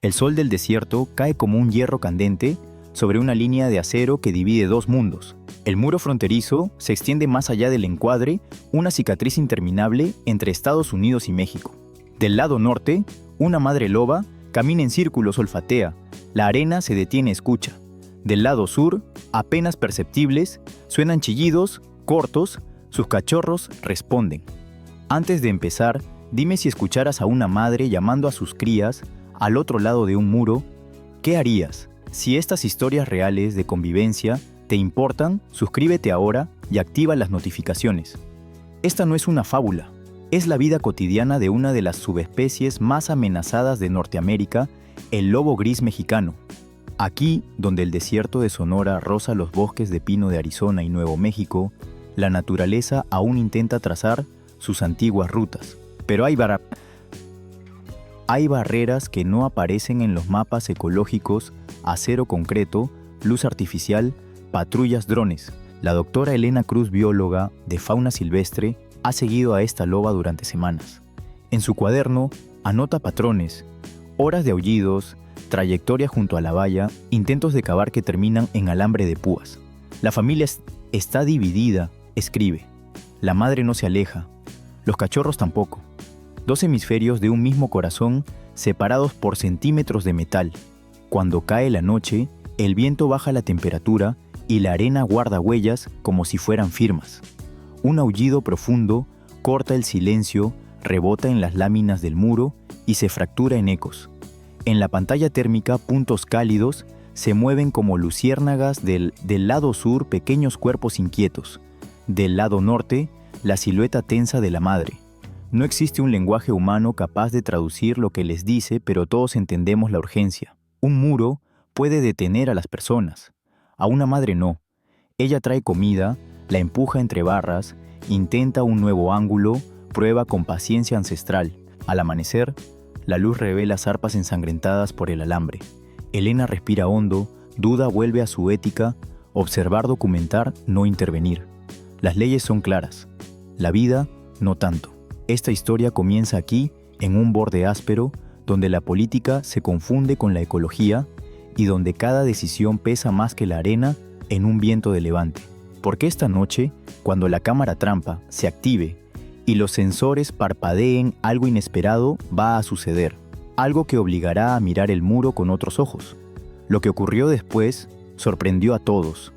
El sol del desierto cae como un hierro candente sobre una línea de acero que divide dos mundos. El muro fronterizo se extiende más allá del encuadre, una cicatriz interminable entre Estados Unidos y México. Del lado norte, una madre loba camina en círculos, olfatea. La arena se detiene, escucha. Del lado sur, apenas perceptibles, suenan chillidos, cortos, sus cachorros responden. Antes de empezar, dime si escucharas a una madre llamando a sus crías al otro lado de un muro, ¿qué harías? Si estas historias reales de convivencia te importan, suscríbete ahora y activa las notificaciones. Esta no es una fábula, es la vida cotidiana de una de las subespecies más amenazadas de Norteamérica, el lobo gris mexicano. Aquí, donde el desierto de Sonora roza los bosques de pino de Arizona y Nuevo México, la naturaleza aún intenta trazar sus antiguas rutas. Pero hay barreras que no aparecen en los mapas ecológicos: acero concreto, luz artificial, patrullas drones. La doctora Elena Cruz, bióloga de fauna silvestre, ha seguido a esta loba durante semanas. En su cuaderno anota patrones, horas de aullidos, trayectoria junto a la valla, intentos de cavar que terminan en alambre de púas. La familia está dividida, escribe. La madre no se aleja, los cachorros tampoco. Dos hemisferios de un mismo corazón separados por centímetros de metal. Cuando cae la noche, el viento baja la temperatura y la arena guarda huellas como si fueran firmas. Un aullido profundo corta el silencio, rebota en las láminas del muro y se fractura en ecos. En la pantalla térmica, puntos cálidos se mueven como luciérnagas del lado sur, pequeños cuerpos inquietos. Del lado norte, la silueta tensa de la madre. No existe un lenguaje humano capaz de traducir lo que les dice, pero todos entendemos la urgencia. Un muro puede detener a las personas. A una madre no. Ella trae comida, la empuja entre barras, intenta un nuevo ángulo, prueba con paciencia ancestral. Al amanecer, la luz revela zarpas ensangrentadas por el alambre. Elena respira hondo, duda, vuelve a su ética: observar, documentar, no intervenir. Las leyes son claras. La vida, no tanto. Esta historia comienza aquí, en un borde áspero, donde la política se confunde con la ecología y donde cada decisión pesa más que la arena en un viento de levante. Porque esta noche, cuando la cámara trampa se active y los sensores parpadeen, algo inesperado va a suceder. Algo que obligará a mirar el muro con otros ojos. Lo que ocurrió después sorprendió a todos.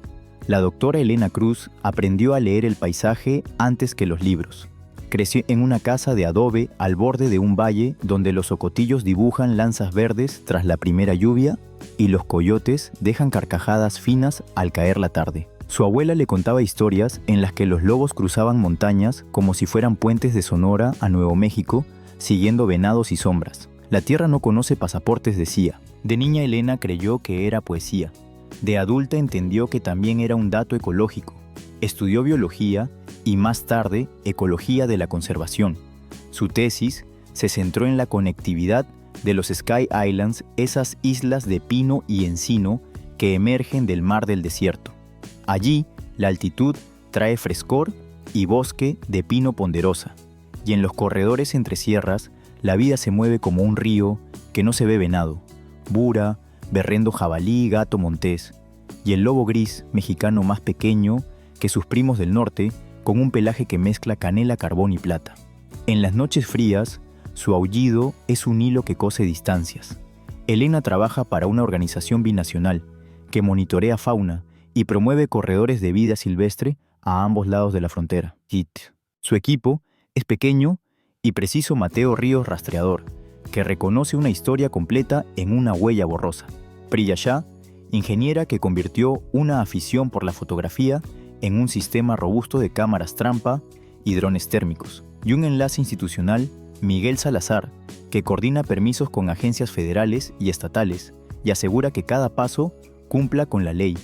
La doctora Elena Cruz aprendió a leer el paisaje antes que los libros. Creció en una casa de adobe al borde de un valle donde los ocotillos dibujan lanzas verdes tras la primera lluvia y los coyotes dejan carcajadas finas al caer la tarde. Su abuela le contaba historias en las que los lobos cruzaban montañas como si fueran puentes de Sonora a Nuevo México, siguiendo venados y sombras. La tierra no conoce pasaportes, decía. De niña Elena creyó que era poesía. De adulta entendió que también era un dato ecológico. Estudió biología y más tarde ecología de la conservación. Su tesis se centró en la conectividad de los Sky Islands, esas islas de pino y encino que emergen del mar del desierto. Allí, la altitud trae frescor y bosque de pino ponderosa, y en los corredores entre sierras, la vida se mueve como un río que no se ve venado, bura, berrendo jabalí, gato montés, y el lobo gris mexicano más pequeño que sus primos del norte, con un pelaje que mezcla canela, carbón y plata. En las noches frías, su aullido es un hilo que cose distancias. Elena trabaja para una organización binacional que monitorea fauna y promueve corredores de vida silvestre a ambos lados de la frontera. Su equipo es pequeño y preciso: Mateo Ríos, rastreador, que reconoce una historia completa en una huella borrosa. Priya Shah, ingeniera que convirtió una afición por la fotografía en un sistema robusto de cámaras trampa y drones térmicos. Y un enlace institucional, Miguel Salazar, que coordina permisos con agencias federales y estatales y asegura que cada paso cumpla con la ley.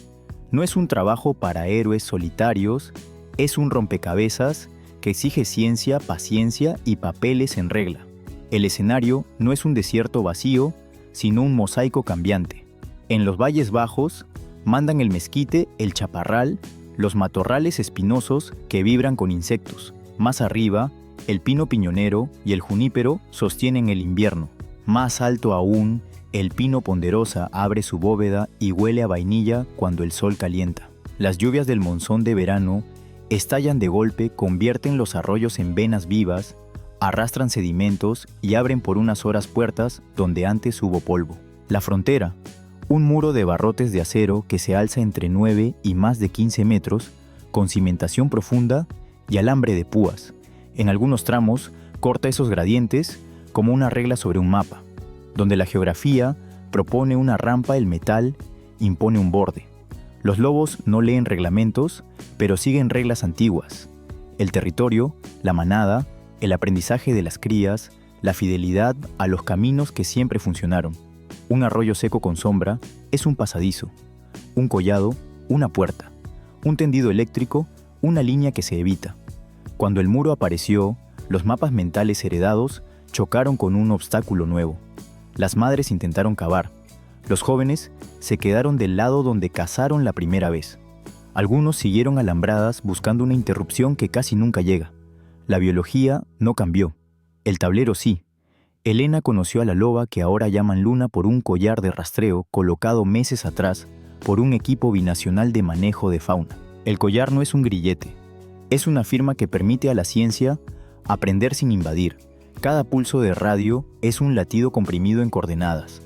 No es un trabajo para héroes solitarios, es un rompecabezas que exige ciencia, paciencia y papeles en regla. El escenario no es un desierto vacío, sino un mosaico cambiante. En los valles bajos mandan el mezquite, el chaparral, los matorrales espinosos que vibran con insectos. Más arriba, el pino piñonero y el junípero sostienen el invierno. Más alto aún, El pino ponderosa abre su bóveda y huele a vainilla cuando el sol calienta. Las lluvias del monzón de verano estallan de golpe, convierten los arroyos en venas vivas, arrastran sedimentos y abren por unas horas puertas donde antes hubo polvo. La frontera, un muro de barrotes de acero que se alza entre 9 y más de 15 metros, con cimentación profunda y alambre de púas. En algunos tramos, corta esos gradientes como una regla sobre un mapa. Donde la geografía propone una rampa, el metal impone un borde. Los lobos no leen reglamentos, pero siguen reglas antiguas. El territorio, la manada, el aprendizaje de las crías, la fidelidad a los caminos que siempre funcionaron. Un arroyo seco con sombra es un pasadizo, un collado, una puerta, un tendido eléctrico, una línea que se evita. Cuando el muro apareció, los mapas mentales heredados chocaron con un obstáculo nuevo. Las madres intentaron cavar. Los jóvenes se quedaron del lado donde cazaron la primera vez. Algunos siguieron alambradas buscando una interrupción que casi nunca llega. La biología no cambió. El tablero sí. Elena conoció a la loba que ahora llaman Luna por un collar de rastreo colocado meses atrás por un equipo binacional de manejo de fauna. El collar no es un grillete. Es una firma que permite a la ciencia aprender sin invadir. Cada pulso de radio es un latido comprimido en coordenadas.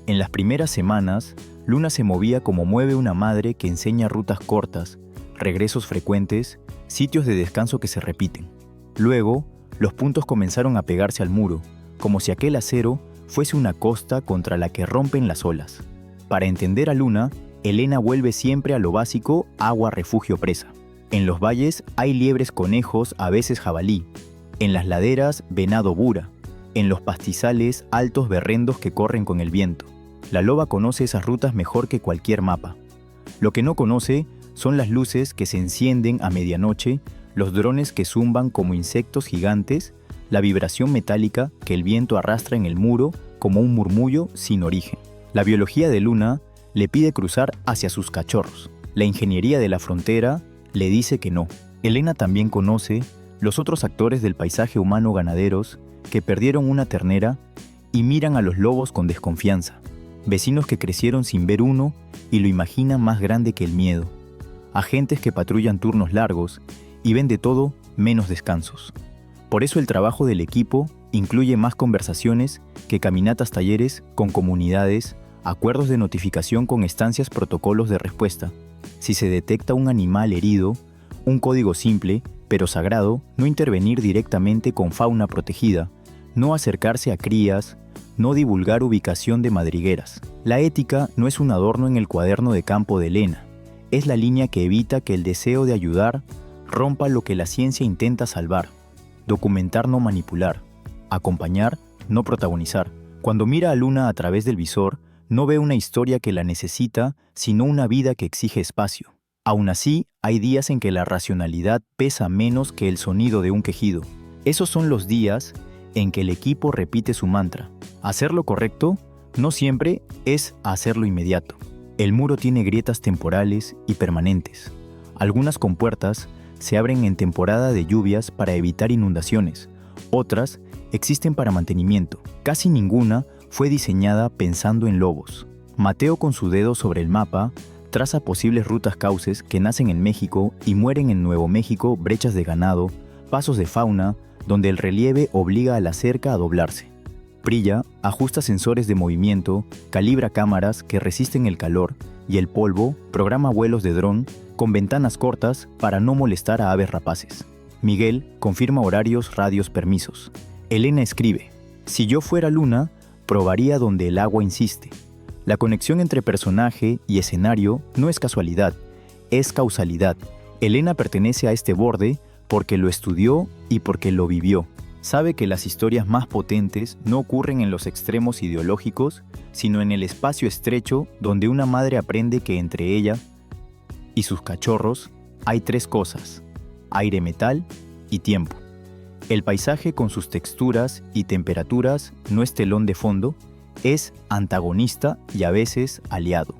En las primeras semanas, Luna se movía como mueve una madre que enseña rutas cortas, regresos frecuentes, sitios de descanso que se repiten. Luego, los puntos comenzaron a pegarse al muro, como si aquel acero fuese una costa contra la que rompen las olas. Para entender a Luna, Elena vuelve siempre a lo básico: agua, refugio, presa. En los valles hay liebres, conejos, a veces jabalí. En las laderas, venado, bura. En los pastizales, altos berrendos que corren con el viento. La loba conoce esas rutas mejor que cualquier mapa. Lo que no conoce son las luces que se encienden a medianoche, los drones que zumban como insectos gigantes, la vibración metálica que el viento arrastra en el muro como un murmullo sin origen. La biología de Luna le pide cruzar hacia sus cachorros. La ingeniería de la frontera le dice que no. Elena también conoce los otros actores del paisaje humano ganaderos que perdieron una ternera y miran a los lobos con desconfianza. Vecinos que crecieron sin ver uno y lo imaginan más grande que el miedo. Agentes que patrullan turnos largos y ven de todo menos descansos. Por eso el trabajo del equipo incluye más conversaciones que caminatas, talleres con comunidades, acuerdos de notificación con estancias, protocolos de respuesta. Si se detecta un animal herido, un código simple pero sagrado: no intervenir directamente con fauna protegida, no acercarse a crías, no divulgar ubicación de madrigueras. La ética no es un adorno en el cuaderno de campo de Elena, es la línea que evita que el deseo de ayudar rompa lo que la ciencia intenta salvar. Documentar, no manipular. Acompañar, no protagonizar. Cuando mira a Luna a través del visor, no ve una historia que la necesita, sino una vida que exige espacio. Aún así, hay días en que la racionalidad pesa menos que el sonido de un quejido. Esos son los días en que el equipo repite su mantra: hacer lo correcto no siempre es hacerlo inmediato. El muro tiene grietas temporales y permanentes. Algunas compuertas se abren en temporada de lluvias para evitar inundaciones. Otras existen para mantenimiento. Casi ninguna fue diseñada pensando en lobos. Mateo, con su dedo sobre el mapa, traza posibles rutas cauces que nacen en México y mueren en Nuevo México, brechas de ganado, pasos de fauna, donde el relieve obliga a la cerca a doblarse. Prilla ajusta sensores de movimiento, calibra cámaras que resisten el calor y el polvo, programa vuelos de dron con ventanas cortas para no molestar a aves rapaces. Miguel confirma horarios, radios, permisos. Elena escribe: si yo fuera Luna, probaría donde el agua insiste. La conexión entre personaje y escenario no es casualidad, es causalidad. Elena pertenece a este borde porque lo estudió y porque lo vivió. Sabe que las historias más potentes no ocurren en los extremos ideológicos, sino en el espacio estrecho donde una madre aprende que entre ella y sus cachorros hay tres cosas: aire, metal y tiempo. El paisaje, con sus texturas y temperaturas, no es telón de fondo, es antagonista y a veces aliado.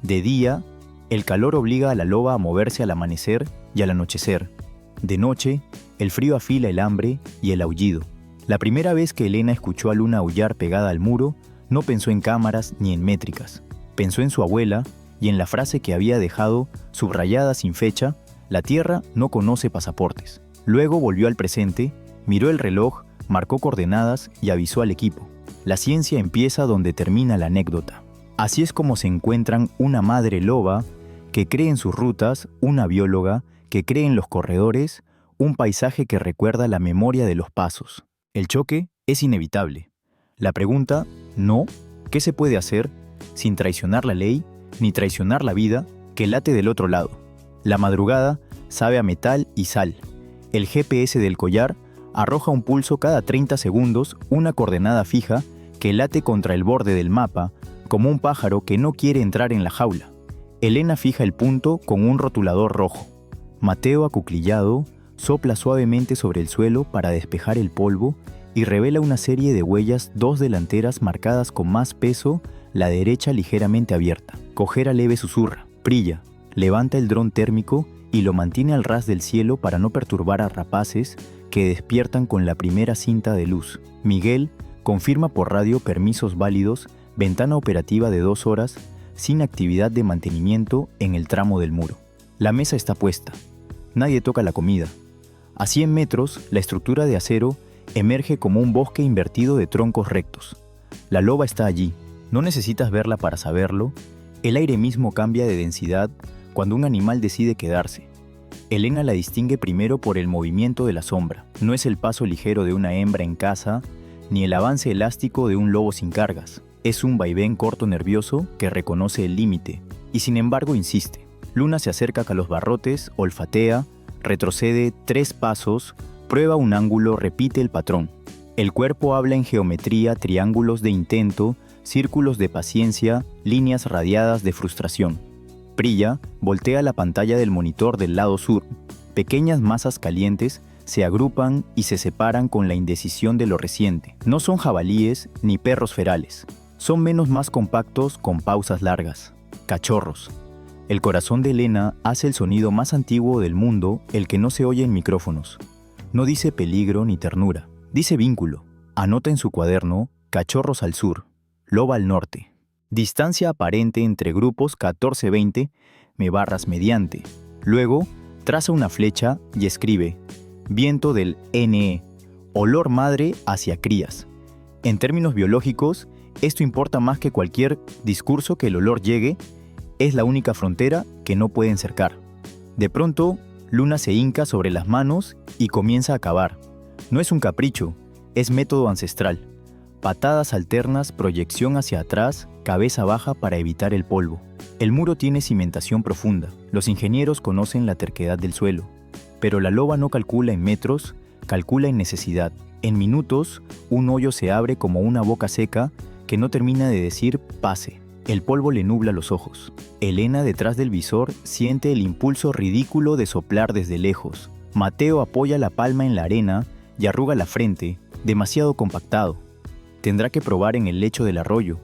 De día, el calor obliga a la loba a moverse al amanecer y al anochecer. De noche, el frío afila el hambre y el aullido. La primera vez que Elena escuchó a Luna aullar pegada al muro, No pensó en cámaras ni en métricas. Pensó en su abuela y en la frase que había dejado, subrayada sin fecha: la Tierra no conoce pasaportes. Luego volvió al presente, miró el reloj, marcó coordenadas y avisó al equipo. La ciencia empieza donde termina la anécdota. Así es como se encuentran una madre loba que cree en sus rutas, una bióloga que cree en los corredores, un paisaje que recuerda la memoria de los pasos. El choque es inevitable. La pregunta, no, ¿qué se puede hacer sin traicionar la ley ni traicionar la vida que late del otro lado? La madrugada sabe a metal y sal. El GPS del collar arroja un pulso cada 30 segundos, una coordenada fija que late contra el borde del mapa, como un pájaro que no quiere entrar en la jaula. Elena fija el punto con un rotulador rojo. Mateo, acuclillado, sopla suavemente sobre el suelo para despejar el polvo y revela una serie de huellas, 2 delanteras marcadas con más peso, la derecha ligeramente abierta. Cojera leve susurra: Prilla. Levanta el dron térmico y lo mantiene al ras del cielo para no perturbar a rapaces que despiertan con la primera cinta de luz. Miguel confirma por radio permisos válidos, ventana operativa de 2 horas, sin actividad de mantenimiento en el tramo del muro. La mesa está puesta. Nadie toca la comida. A 100 metros, la estructura de acero emerge como un bosque invertido de troncos rectos. La loba está allí. No necesitas verla para saberlo. El aire mismo cambia de densidad cuando un animal decide quedarse. Elena la distingue primero por el movimiento de la sombra. No es el paso ligero de una hembra en caza, ni el avance elástico de un lobo sin cargas. Es un vaivén corto nervioso que reconoce el límite, y sin embargo insiste. Luna se acerca a los barrotes, olfatea, retrocede 3 pasos, prueba un ángulo, repite el patrón. El cuerpo habla en geometría, triángulos de intento, círculos de paciencia, líneas radiadas de frustración. Prilla voltea la pantalla del monitor del lado sur. Pequeñas masas calientes se agrupan y se separan con la indecisión de lo reciente. No son jabalíes ni perros ferales. Son menos más compactos con pausas largas. Cachorros. El corazón de Elena hace el sonido más antiguo del mundo, el que no se oye en micrófonos. No dice peligro ni ternura. Dice vínculo. Anota en su cuaderno: cachorros al sur, loba al norte. Distancia aparente entre grupos 14-20, me barras mediante. Luego, traza una flecha y escribe: viento del NE, olor madre hacia crías. En términos biológicos, esto importa más que cualquier discurso. Que el olor llegue es la única frontera que no pueden cercar. De pronto, Luna se hinca sobre las manos y comienza a cavar. No es un capricho, es método ancestral. Patadas alternas, proyección hacia atrás, cabeza baja para evitar el polvo. El muro tiene cimentación profunda. Los ingenieros conocen la terquedad del suelo. Pero la loba no calcula en metros, calcula en necesidad. En minutos, un hoyo se abre como una boca seca que no termina de decir pase. El polvo le nubla los ojos. Elena, detrás del visor, siente el impulso ridículo de soplar desde lejos. Mateo apoya la palma en la arena y arruga la frente, demasiado compactado. Tendrá que probar en el lecho del arroyo.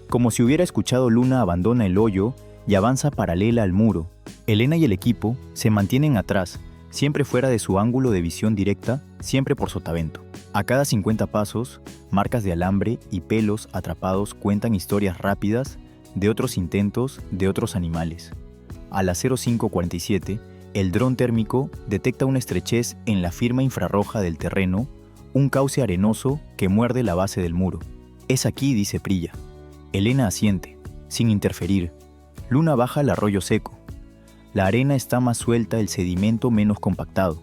Como si hubiera escuchado, Luna abandona el hoyo y avanza paralela al muro. Elena y el equipo se mantienen atrás, siempre fuera de su ángulo de visión directa, siempre por sotavento. A cada 50 pasos, marcas de alambre y pelos atrapados cuentan historias rápidas de otros intentos de otros animales. A las 05:47, el dron térmico detecta una estrechez en la firma infrarroja del terreno, un cauce arenoso que muerde la base del muro. Es aquí, dice Prilla. Elena asiente, sin interferir. Luna baja al arroyo seco. La arena está más suelta, el sedimento menos compactado.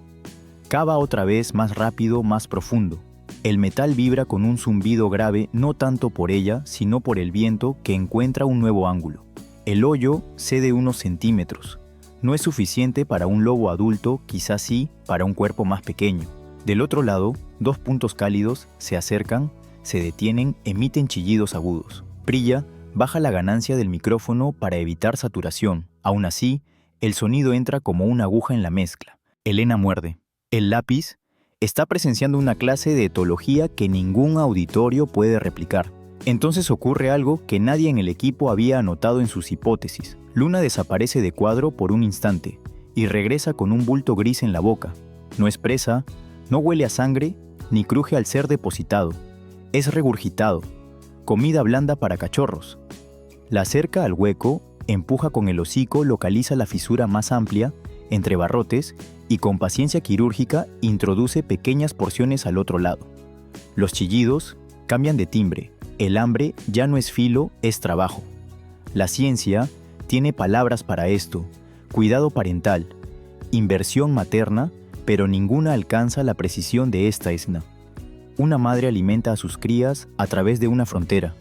Cava otra vez, más rápido, más profundo. El metal vibra con un zumbido grave, no tanto por ella, sino por el viento que encuentra un nuevo ángulo. El hoyo cede unos centímetros. No es suficiente para un lobo adulto, quizás sí para un cuerpo más pequeño. Del otro lado, 2 puntos cálidos se acercan, se detienen, emiten chillidos agudos. Prilla baja la ganancia del micrófono para evitar saturación. Aún así, el sonido entra como una aguja en la mezcla. Elena muerde. El lápiz está presenciando una clase de etología que ningún auditorio puede replicar. Entonces ocurre algo que nadie en el equipo había anotado en sus hipótesis. Luna desaparece de cuadro por un instante y regresa con un bulto gris en la boca. No es presa, no huele a sangre, ni cruje al ser depositado. Es regurgitado. comida blanda para cachorros. La acerca al hueco, empuja con el hocico, localiza la fisura más amplia, entre barrotes, y con paciencia quirúrgica introduce pequeñas porciones al otro lado. Los chillidos cambian de timbre, el hambre ya no es filo, es trabajo. La ciencia tiene palabras para esto: cuidado parental, inversión materna, pero ninguna alcanza la precisión de esta escena. Una madre alimenta a sus crías a través de una frontera.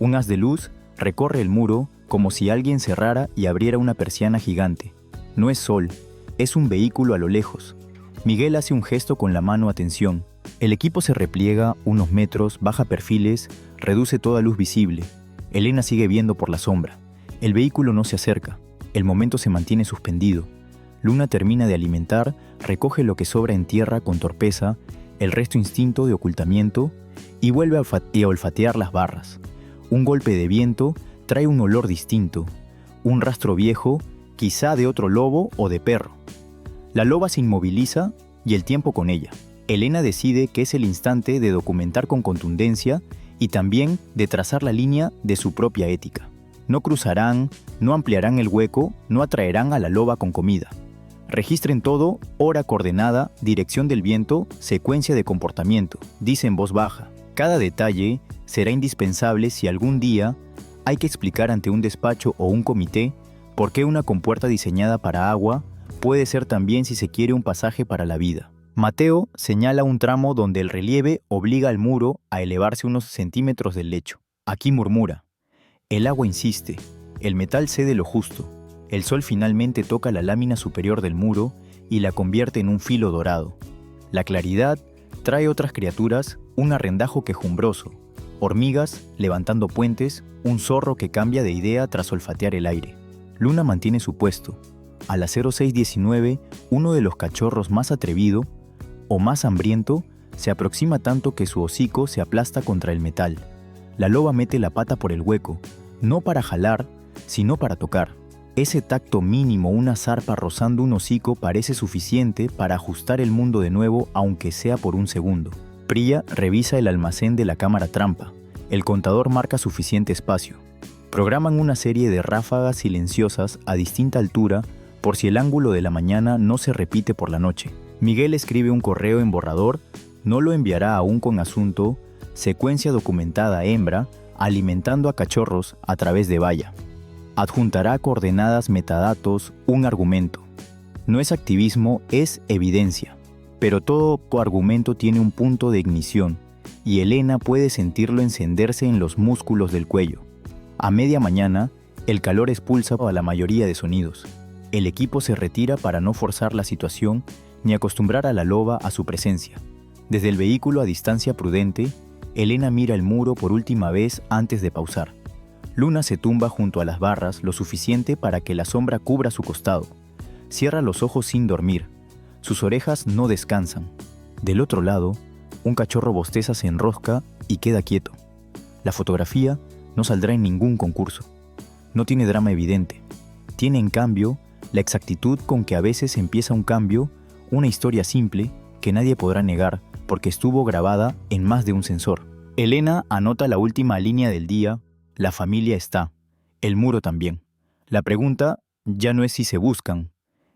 Un haz de luz recorre el muro como si alguien cerrara y abriera una persiana gigante. No es sol, es un vehículo a lo lejos. Miguel hace un gesto con la mano a tensión. El equipo se repliega unos metros, baja perfiles, reduce toda luz visible. Elena sigue viendo por la sombra. El vehículo no se acerca. El momento se mantiene suspendido. Luna termina de alimentar, recoge lo que sobra en tierra con torpeza, el resto instinto de ocultamiento, y vuelve a olfatear las barras. Un golpe de viento trae un olor distinto, un rastro viejo, quizá de otro lobo o de perro. La loba se inmoviliza y el tiempo con ella. Elena decide que es el instante de documentar con contundencia y también de trazar la línea de su propia ética. No cruzarán, no ampliarán el hueco, no atraerán a la loba con comida. Registren todo, hora coordenada, dirección del viento, secuencia de comportamiento, dice en voz baja. Cada detalle será indispensable si algún día hay que explicar ante un despacho o un comité por qué una compuerta diseñada para agua puede ser también, si se quiere, un pasaje para la vida. Mateo señala un tramo donde el relieve obliga al muro a elevarse unos centímetros del lecho. Aquí murmura. El agua insiste, el metal cede lo justo. El sol finalmente toca la lámina superior del muro y la convierte en un filo dorado. La claridad trae otras criaturas, un arrendajo quejumbroso, hormigas levantando puentes, un zorro que cambia de idea tras olfatear el aire. Luna mantiene su puesto. A las 06:19, uno de los cachorros más atrevido o más hambriento se aproxima tanto que su hocico se aplasta contra el metal. La loba mete la pata por el hueco, no para jalar, sino para tocar. Ese tacto mínimo, una zarpa rozando un hocico, parece suficiente para ajustar el mundo de nuevo, aunque sea por un segundo. Priya revisa el almacén de la cámara trampa. El contador marca suficiente espacio. Programan una serie de ráfagas silenciosas a distinta altura por si el ángulo de la mañana no se repite por la noche. Miguel escribe un correo en borrador, no lo enviará aún con asunto, secuencia documentada hembra, alimentando a cachorros a través de valla. Adjuntará coordenadas, metadatos, un argumento. No es activismo, es evidencia. Pero todo argumento tiene un punto de ignición, y Elena puede sentirlo encenderse en los músculos del cuello. A media mañana, el calor expulsa a la mayoría de sonidos. El equipo se retira para no forzar la situación ni acostumbrar a la loba a su presencia. Desde el vehículo a distancia prudente, Elena mira el muro por última vez antes de pausar. Luna se tumba junto a las barras lo suficiente para que la sombra cubra su costado. Cierra los ojos sin dormir. Sus orejas no descansan. Del otro lado, un cachorro bosteza, se enrosca y queda quieto. La fotografía no saldrá en ningún concurso. No tiene drama evidente. Tiene, en cambio, la exactitud con que a veces empieza un cambio, una historia simple que nadie podrá negar porque estuvo grabada en más de un sensor. Elena anota la última línea del día: la familia está, el muro también. La pregunta ya no es si se buscan,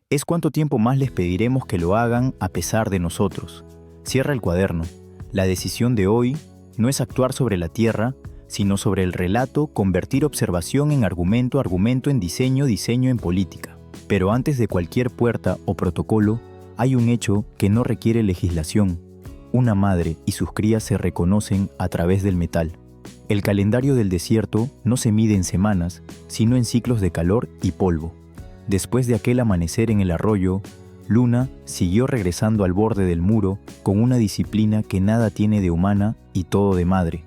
es cuánto tiempo más les pediremos que lo hagan a pesar de nosotros. Cierra el cuaderno. La decisión de hoy no es actuar sobre la tierra, sino sobre el relato, convertir observación en argumento, argumento en diseño, diseño en política. Pero antes de cualquier puerta o protocolo, hay un hecho que no requiere legislación. Una madre y sus crías se reconocen a través del metal. El calendario del desierto no se mide en semanas, sino en ciclos de calor y polvo. Después de aquel amanecer en el arroyo, Luna siguió regresando al borde del muro con una disciplina que nada tiene de humana y todo de madre.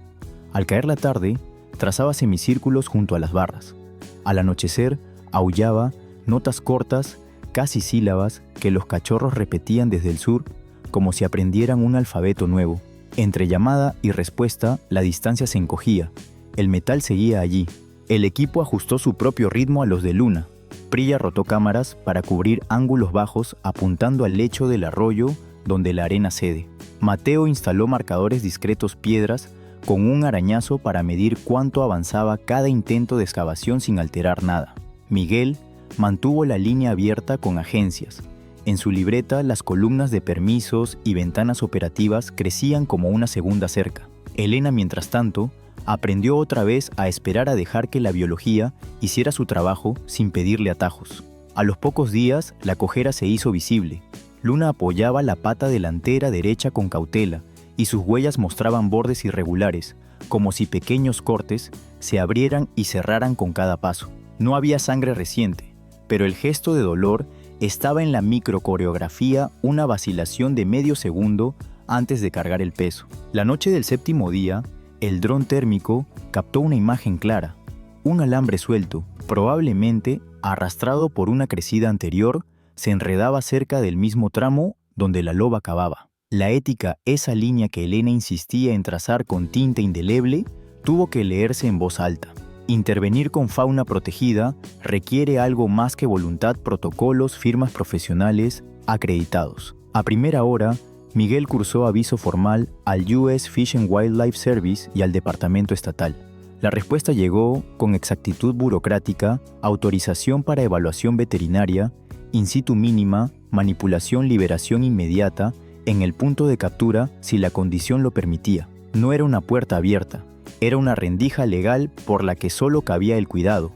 Al caer la tarde, trazaba semicírculos junto a las barras. Al anochecer, aullaba notas cortas, casi sílabas, que los cachorros repetían desde el sur como si aprendieran un alfabeto nuevo. Entre llamada y respuesta, la distancia se encogía. El metal seguía allí. El equipo ajustó su propio ritmo a los de Luna. Priya rotó cámaras para cubrir ángulos bajos apuntando al lecho del arroyo donde la arena cede. Mateo instaló marcadores discretos, piedras con un arañazo para medir cuánto avanzaba cada intento de excavación sin alterar nada. Miguel mantuvo la línea abierta con agencias. En su libreta, las columnas de permisos y ventanas operativas crecían como una segunda cerca. Elena, mientras tanto, aprendió otra vez a esperar a dejar que la biología hiciera su trabajo sin pedirle atajos. A los pocos días, la cojera se hizo visible. Luna apoyaba la pata delantera derecha con cautela y sus huellas mostraban bordes irregulares, como si pequeños cortes se abrieran y cerraran con cada paso. No había sangre reciente, pero el gesto de dolor estaba en la microcoreografía, una vacilación de medio segundo antes de cargar el peso. La noche del séptimo día, el dron térmico captó una imagen clara. Un alambre suelto, probablemente arrastrado por una crecida anterior, se enredaba cerca del mismo tramo donde la loba cavaba. La ética, esa línea que Elena insistía en trazar con tinta indeleble, tuvo que leerse en voz alta. Intervenir con fauna protegida requiere algo más que voluntad, protocolos, firmas profesionales acreditados. A primera hora, Miguel cursó aviso formal al US Fish and Wildlife Service y al Departamento Estatal. La respuesta llegó con exactitud burocrática, autorización para evaluación veterinaria, in situ mínima, manipulación-liberación inmediata, en el punto de captura si la condición lo permitía. No era una puerta abierta, era una rendija legal por la que solo cabía el cuidado.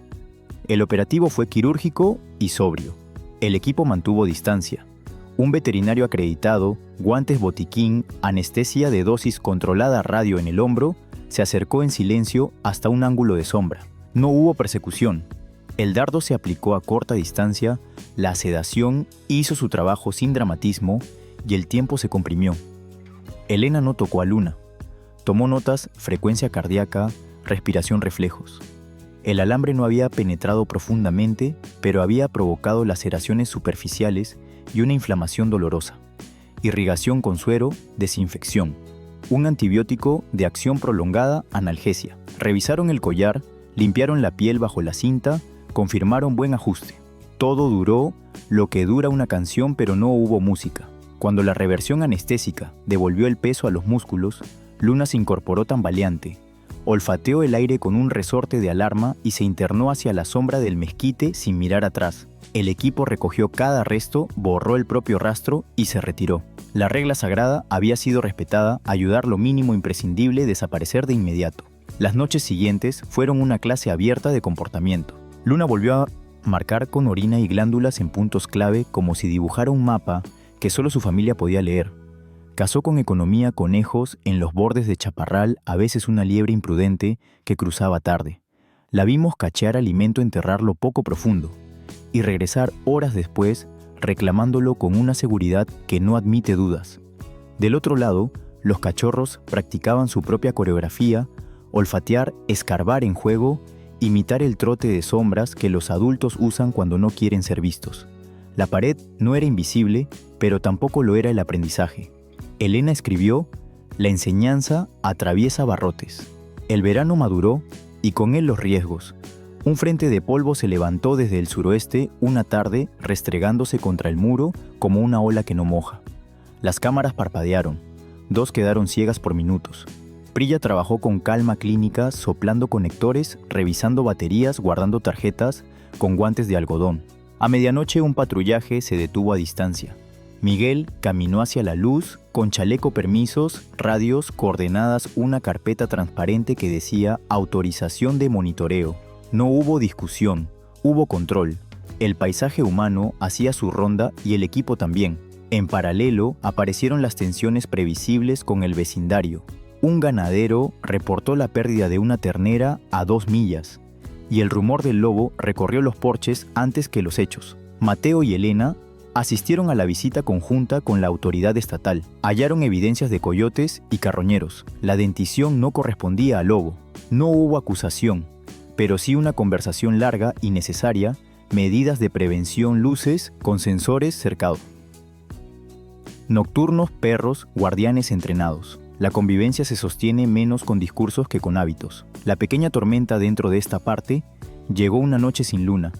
El operativo fue quirúrgico y sobrio. El equipo mantuvo distancia. Un veterinario acreditado, guantes botiquín, anestesia de dosis controlada a radio en el hombro, se acercó en silencio hasta un ángulo de sombra. No hubo persecución. El dardo se aplicó a corta distancia, la sedación hizo su trabajo sin dramatismo y el tiempo se comprimió. Elena no tocó a Luna. Tomó notas, frecuencia cardíaca, respiración, reflejos. El alambre no había penetrado profundamente, pero había provocado laceraciones superficiales y una inflamación dolorosa. Irrigación con suero, desinfección. Un antibiótico de acción prolongada, analgesia. Revisaron el collar, limpiaron la piel bajo la cinta, confirmaron buen ajuste. Todo duró lo que dura una canción, pero no hubo música. Cuando la reversión anestésica devolvió el peso a los músculos, Luna se incorporó tambaleante, olfateó el aire con un resorte de alarma y se internó hacia la sombra del mezquite sin mirar atrás. El equipo recogió cada resto, borró el propio rastro y se retiró. La regla sagrada había sido respetada, ayudar lo mínimo imprescindible, desaparecer de inmediato. Las noches siguientes fueron una clase abierta de comportamiento. Luna volvió a marcar con orina y glándulas en puntos clave como si dibujara un mapa que solo su familia podía leer. Cazó con economía conejos en los bordes de chaparral, a veces una liebre imprudente que cruzaba tarde. La vimos cachear alimento, enterrarlo poco profundo y regresar horas después reclamándolo con una seguridad que no admite dudas. Del otro lado, los cachorros practicaban su propia coreografía, olfatear, escarbar en juego, imitar el trote de sombras que los adultos usan cuando no quieren ser vistos. La pared no era invisible, pero tampoco lo era el aprendizaje. Elena escribió: la enseñanza atraviesa barrotes. El verano maduró y con él los riesgos. Un frente de polvo se levantó desde el suroeste una tarde, restregándose contra el muro como una ola que no moja. Las cámaras parpadearon. 2 quedaron ciegas por minutos. Prilla trabajó con calma clínica, soplando conectores, revisando baterías, guardando tarjetas, con guantes de algodón. A medianoche un patrullaje se detuvo a distancia. Miguel caminó hacia la luz, con chaleco, permisos, radios, coordenadas, una carpeta transparente que decía autorización de monitoreo. No hubo discusión, hubo control. El paisaje humano hacía su ronda y el equipo también. En paralelo aparecieron las tensiones previsibles con el vecindario. Un ganadero reportó la pérdida de una ternera a 2 millas, y el rumor del lobo recorrió los porches antes que los hechos. Mateo y Elena asistieron a la visita conjunta con la autoridad estatal. Hallaron evidencias de coyotes y carroñeros. La dentición no correspondía al lobo. No hubo acusación, pero sí una conversación larga y necesaria, medidas de prevención, luces con sensores cercados. Nocturnos, perros, guardianes entrenados. La convivencia se sostiene menos con discursos que con hábitos. La pequeña tormenta dentro de esta parte llegó una noche sin luna.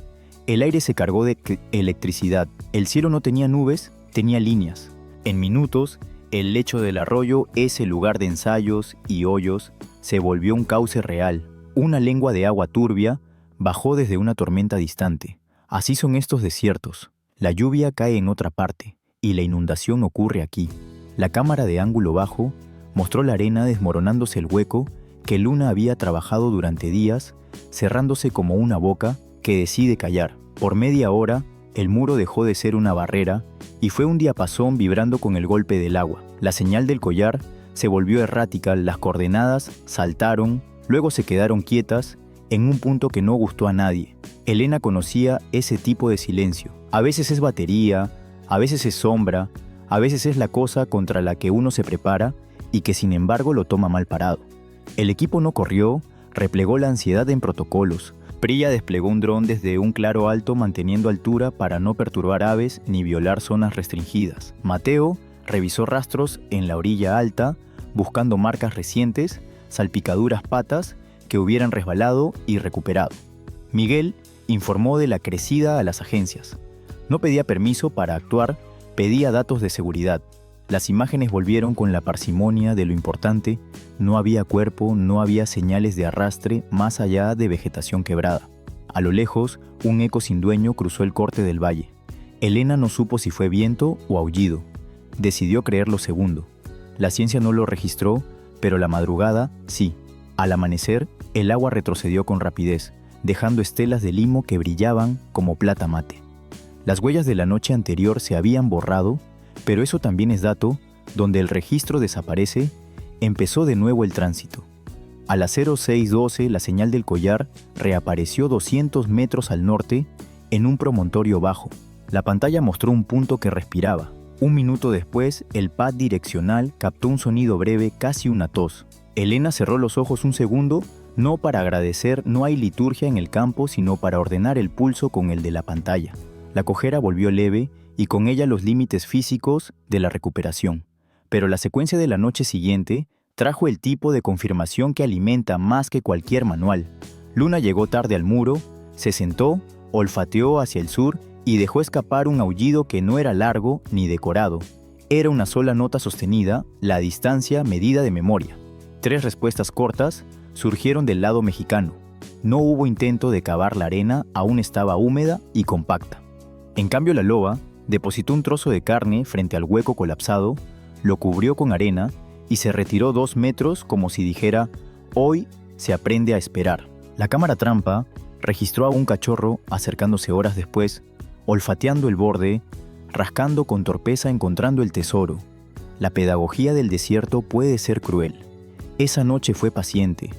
El aire se cargó de electricidad. El cielo no tenía nubes, tenía líneas. En minutos, el lecho del arroyo, ese lugar de ensayos y hoyos, se volvió un cauce real. Una lengua de agua turbia bajó desde una tormenta distante. Así son estos desiertos. La lluvia cae en otra parte y la inundación ocurre aquí. La cámara de ángulo bajo mostró la arena desmoronándose el hueco que Luna había trabajado durante días, cerrándose como una boca que decide callar. Por media hora, el muro dejó de ser una barrera y fue un diapasón vibrando con el golpe del agua. La señal del collar se volvió errática, las coordenadas saltaron, luego se quedaron quietas en un punto que no gustó a nadie. Elena conocía ese tipo de silencio. A veces es batería, a veces es sombra, a veces es la cosa contra la que uno se prepara y que sin embargo lo toma mal parado. El equipo no corrió, replegó la ansiedad en protocolos. Prilla desplegó un dron desde un claro alto manteniendo altura para no perturbar aves ni violar zonas restringidas. Mateo revisó rastros en la orilla alta, buscando marcas recientes, salpicaduras patas que hubieran resbalado y recuperado. Miguel informó de la crecida a las agencias. No pedía permiso para actuar, pedía datos de seguridad. Las imágenes volvieron con la parsimonia de lo importante. No había cuerpo, no había señales de arrastre más allá de vegetación quebrada. A lo lejos, un eco sin dueño cruzó el corte del valle. Elena no supo si fue viento o aullido. Decidió creer lo segundo. La ciencia no lo registró, pero la madrugada sí. Al amanecer, el agua retrocedió con rapidez, dejando estelas de limo que brillaban como plata mate. Las huellas de la noche anterior se habían borrado, pero eso también es dato. Donde el registro desaparece, empezó de nuevo el tránsito. A las 06:12 la señal del collar reapareció 200 metros al norte en un promontorio bajo. La pantalla mostró un punto que respiraba. Un minuto después, el pad direccional captó un sonido breve, casi una tos. Elena cerró los ojos un segundo, no para agradecer, no hay liturgia en el campo, sino para ordenar el pulso con el de la pantalla. La cojera volvió leve y con ella los límites físicos de la recuperación. Pero la secuencia de la noche siguiente trajo el tipo de confirmación que alimenta más que cualquier manual. Luna llegó tarde al muro, se sentó, olfateó hacia el sur y dejó escapar un aullido que no era largo ni decorado. Era una sola nota sostenida, la distancia medida de memoria. 3 respuestas cortas surgieron del lado mexicano. No hubo intento de cavar la arena, aún estaba húmeda y compacta. En cambio, la loba depositó un trozo de carne frente al hueco colapsado, lo cubrió con arena y se retiró 2 metros como si dijera: hoy se aprende a esperar. La cámara trampa registró a un cachorro acercándose horas después, olfateando el borde, rascando con torpeza encontrando el tesoro. La pedagogía del desierto puede ser cruel. Esa noche fue paciente.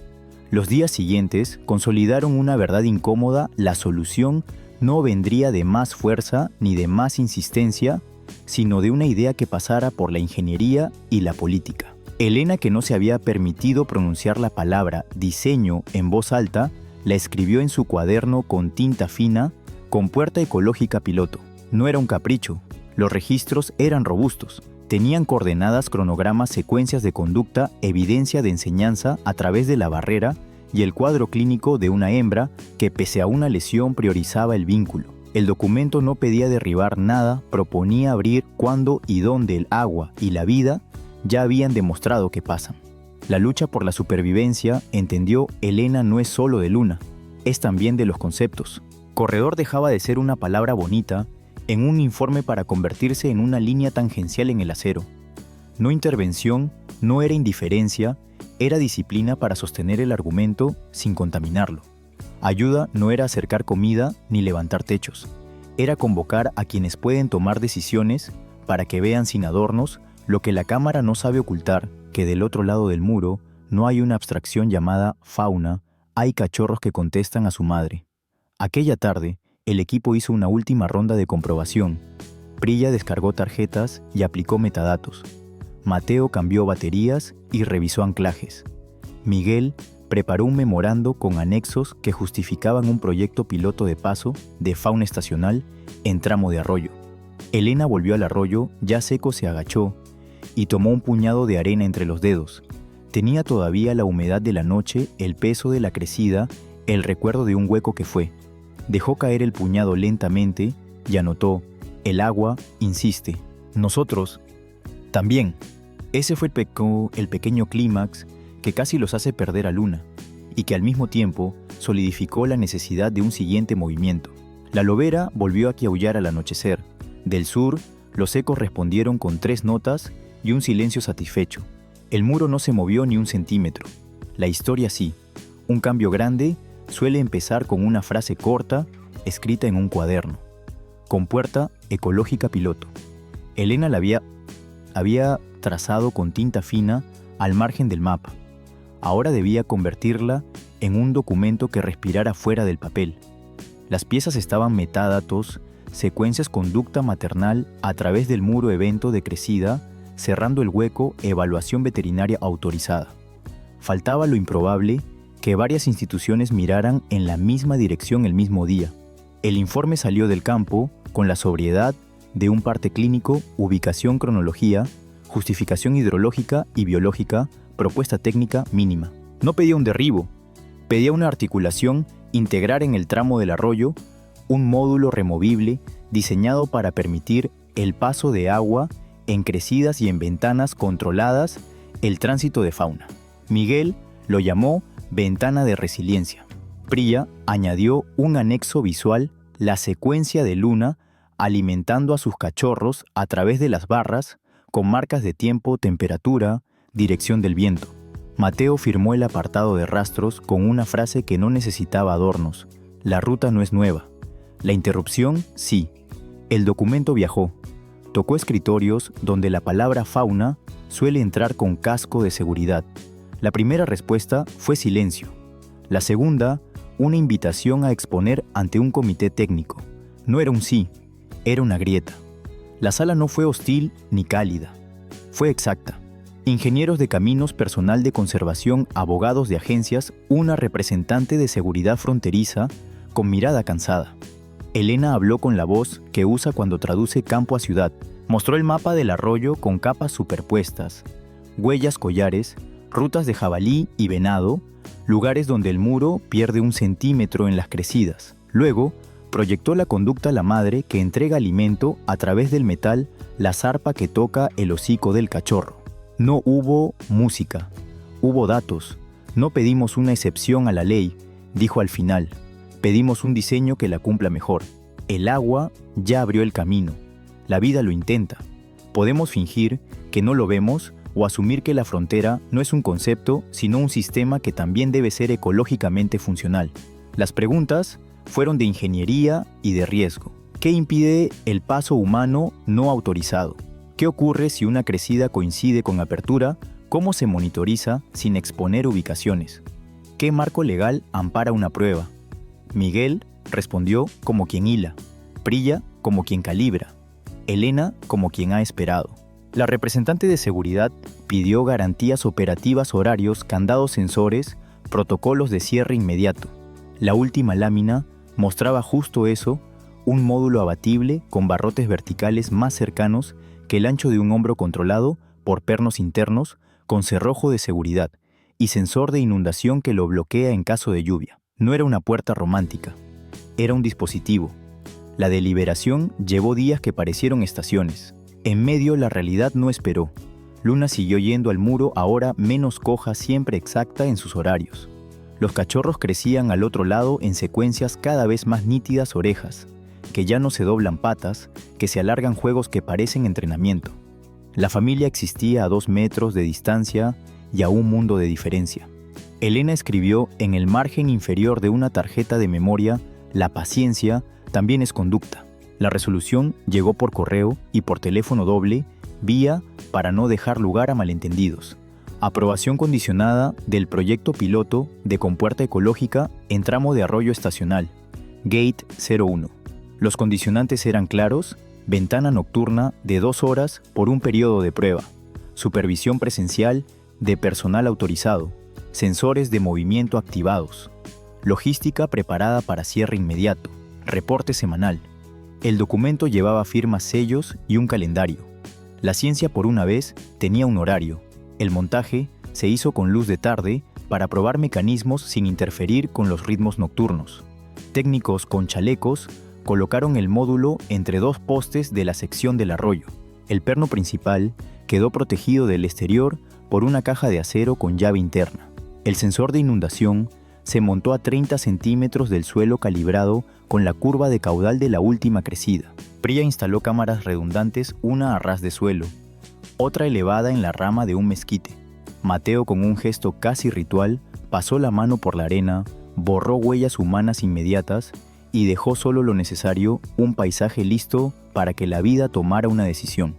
Los días siguientes consolidaron una verdad incómoda: la solución no vendría de más fuerza ni de más insistencia, sino de una idea que pasara por la ingeniería y la política. Elena, que no se había permitido pronunciar la palabra diseño en voz alta, la escribió en su cuaderno con tinta fina, con puerta ecológica piloto. No era un capricho. Los registros eran robustos. Tenían coordenadas, cronogramas, secuencias de conducta, evidencia de enseñanza a través de la barrera y el cuadro clínico de una hembra que pese a una lesión priorizaba el vínculo. El documento no pedía derribar nada, proponía abrir cuando y dónde el agua y la vida ya habían demostrado que pasan. La lucha por la supervivencia, entendió Elena, no es solo de Luna, es también de los conceptos. Corredor dejaba de ser una palabra bonita en un informe para convertirse en una línea tangencial en el acero. No intervención, no era indiferencia, era disciplina para sostener el argumento sin contaminarlo. Ayuda no era acercar comida ni levantar techos, era convocar a quienes pueden tomar decisiones para que vean sin adornos lo que la cámara no sabe ocultar, que del otro lado del muro no hay una abstracción llamada fauna, hay cachorros que contestan a su madre. Aquella tarde, el equipo hizo una última ronda de comprobación. Prilla descargó tarjetas y aplicó metadatos. Mateo cambió baterías y revisó anclajes. Miguel preparó un memorando con anexos que justificaban un proyecto piloto de paso de fauna estacional en tramo de arroyo. Elena volvió al arroyo, ya seco se agachó y tomó un puñado de arena entre los dedos. Tenía todavía la humedad de la noche, el peso de la crecida, el recuerdo de un hueco que fue. Dejó caer el puñado lentamente y anotó: el agua insiste. Nosotros también. Ese fue el pequeño clímax que casi los hace perder a Luna, y que al mismo tiempo solidificó la necesidad de un siguiente movimiento. La lobera volvió a quiaullar al anochecer. Del sur, los ecos respondieron con 3 notas y un silencio satisfecho. El muro no se movió ni un centímetro. La historia sí. Un cambio grande suele empezar con una frase corta, escrita en un cuaderno. Compuerta ecológica piloto. Elena la había trazado con tinta fina al margen del mapa. Ahora debía convertirla en un documento que respirara fuera del papel. Las piezas estaban metadatos, secuencias conducta maternal a través del muro evento de crecida, cerrando el hueco evaluación veterinaria autorizada. Faltaba lo improbable, que varias instituciones miraran en la misma dirección el mismo día. El informe salió del campo con la sobriedad de un parte clínico, ubicación, cronología, justificación hidrológica y biológica, propuesta técnica mínima. No pedía un derribo, pedía una articulación, integrar en el tramo del arroyo un módulo removible diseñado para permitir el paso de agua en crecidas y en ventanas controladas, el tránsito de fauna. Miguel lo llamó ventana de resiliencia. Prilla añadió un anexo visual, la secuencia de Luna, alimentando a sus cachorros a través de las barras, con marcas de tiempo, temperatura, dirección del viento. Mateo firmó el apartado de rastros con una frase que no necesitaba adornos. La ruta no es nueva. La interrupción, sí. El documento viajó. Tocó escritorios donde la palabra fauna suele entrar con casco de seguridad. La primera respuesta fue silencio. La segunda, una invitación a exponer ante un comité técnico. No era un sí, era una grieta. La sala no fue hostil ni cálida. Fue exacta. Ingenieros de caminos, personal de conservación, abogados de agencias, una representante de seguridad fronteriza, con mirada cansada. Elena habló con la voz que usa cuando traduce campo a ciudad. Mostró el mapa del arroyo con capas superpuestas, huellas, collares, rutas de jabalí y venado, lugares donde el muro pierde 1 centímetro en las crecidas. Luego, proyectó la conducta a la madre que entrega alimento a través del metal, la zarpa que toca el hocico del cachorro. No hubo música, hubo datos. No pedimos una excepción a la ley, dijo al final. Pedimos un diseño que la cumpla mejor. El agua ya abrió el camino. La vida lo intenta. Podemos fingir que no lo vemos o asumir que la frontera no es un concepto, sino un sistema que también debe ser ecológicamente funcional. Las preguntas fueron de ingeniería y de riesgo. ¿Qué impide el paso humano no autorizado? ¿Qué ocurre si una crecida coincide con apertura? ¿Cómo se monitoriza sin exponer ubicaciones? ¿Qué marco legal ampara una prueba? Miguel respondió como quien hila, Prilla como quien calibra, Elena como quien ha esperado. La representante de seguridad pidió garantías operativas, horarios, candados, sensores, protocolos de cierre inmediato. La última lámina mostraba justo eso, un módulo abatible con barrotes verticales más cercanos que el ancho de un hombro controlado por pernos internos, con cerrojo de seguridad y sensor de inundación que lo bloquea en caso de lluvia. No era una puerta romántica, era un dispositivo. La deliberación llevó días que parecieron estaciones. En medio la realidad no esperó. Luna siguió yendo al muro, ahora menos coja, siempre exacta en sus horarios. Los cachorros crecían al otro lado en secuencias cada vez más nítidas, orejas, que ya no se doblan patas, que se alargan juegos que parecen entrenamiento. La familia existía a 2 metros de distancia y a un mundo de diferencia. Elena escribió en el margen inferior de una tarjeta de memoria: la paciencia también es conducta. La resolución llegó por correo y por teléfono doble, vía para no dejar lugar a malentendidos. Aprobación condicionada del proyecto piloto de compuerta ecológica en tramo de arroyo estacional, Gate 01. Los condicionantes eran claros: ventana nocturna de 2 horas por un periodo de prueba, supervisión presencial de personal autorizado, sensores de movimiento activados, logística preparada para cierre inmediato, reporte semanal. El documento llevaba firmas, sellos y un calendario. La ciencia por una vez tenía un horario. El montaje se hizo con luz de tarde para probar mecanismos sin interferir con los ritmos nocturnos. Técnicos con chalecos colocaron el módulo entre 2 postes de la sección del arroyo. El perno principal quedó protegido del exterior por una caja de acero con llave interna. El sensor de inundación se montó a 30 centímetros del suelo calibrado con la curva de caudal de la última crecida. Priya instaló cámaras redundantes, una a ras de suelo, otra elevada en la rama de un mezquite. Mateo, con un gesto casi ritual, pasó la mano por la arena, borró huellas humanas inmediatas y dejó solo lo necesario, un paisaje listo para que la vida tomara una decisión.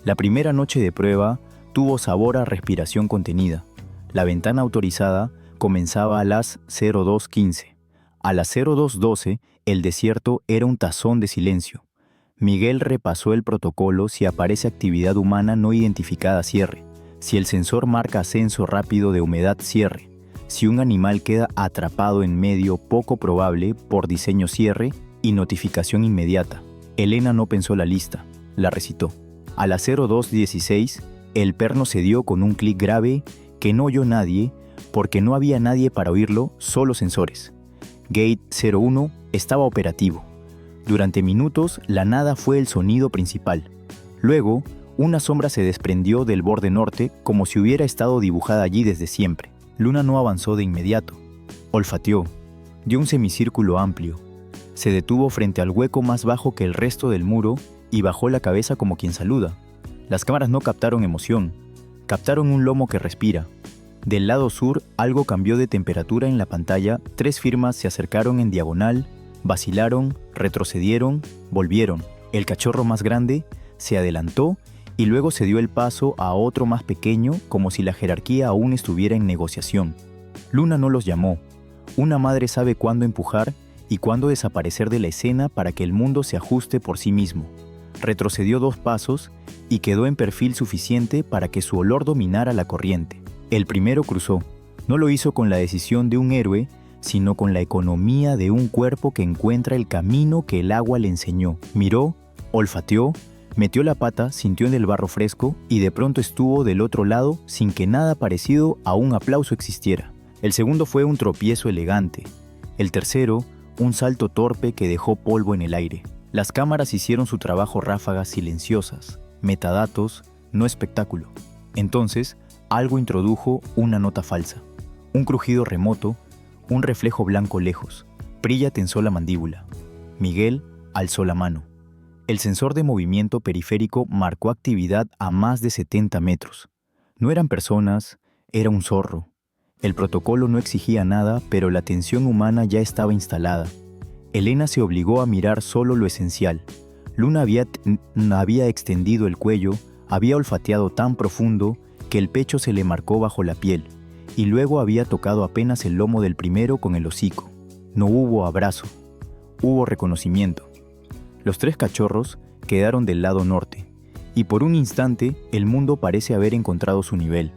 La primera noche de prueba tuvo sabor a respiración contenida. La ventana autorizada comenzaba a las 02:15. A las 02:12, el desierto era un tazón de silencio. Miguel repasó el protocolo: si aparece actividad humana no identificada, cierre. Si el sensor marca ascenso rápido de humedad, cierre. Si un animal queda atrapado en medio poco probable, por diseño, cierre y notificación inmediata. Elena no pensó la lista, la recitó. A las 02:16, el perno cedió con un clic grave que no oyó nadie, porque no había nadie para oírlo, solo sensores. Gate 01 estaba operativo. Durante minutos, la nada fue el sonido principal. Luego, una sombra se desprendió del borde norte como si hubiera estado dibujada allí desde siempre. Luna no avanzó de inmediato. Olfateó. Dio un semicírculo amplio. Se detuvo frente al hueco más bajo que el resto del muro y bajó la cabeza como quien saluda. Las cámaras no captaron emoción. Captaron un lomo que respira. Del lado sur, algo cambió de temperatura en la pantalla. 3 firmas se acercaron en diagonal, vacilaron, retrocedieron, volvieron. El cachorro más grande se adelantó y luego se dio el paso a otro más pequeño, como si la jerarquía aún estuviera en negociación. Luna no los llamó. Una madre sabe cuándo empujar y cuándo desaparecer de la escena para que el mundo se ajuste por sí mismo. Retrocedió 2 pasos y quedó en perfil suficiente para que su olor dominara la corriente. El primero cruzó. No lo hizo con la decisión de un héroe, sino con la economía de un cuerpo que encuentra el camino que el agua le enseñó. Miró, olfateó, metió la pata, sintió en el barro fresco y de pronto estuvo del otro lado sin que nada parecido a un aplauso existiera. El segundo fue un tropiezo elegante. El tercero, un salto torpe que dejó polvo en el aire. Las cámaras hicieron su trabajo, ráfagas silenciosas, metadatos, no espectáculo. Entonces, algo introdujo una nota falsa. Un crujido remoto, un reflejo blanco lejos. Priya tensó la mandíbula. Miguel alzó la mano. El sensor de movimiento periférico marcó actividad a más de 70 metros. No eran personas, era un zorro. El protocolo no exigía nada, pero la tensión humana ya estaba instalada. Elena se obligó a mirar solo lo esencial. Luna había extendido el cuello, había olfateado tan profundo que el pecho se le marcó bajo la piel, y luego había tocado apenas el lomo del primero con el hocico. No hubo abrazo, hubo reconocimiento. Los 3 cachorros quedaron del lado norte, y por un instante el mundo parece haber encontrado su nivel.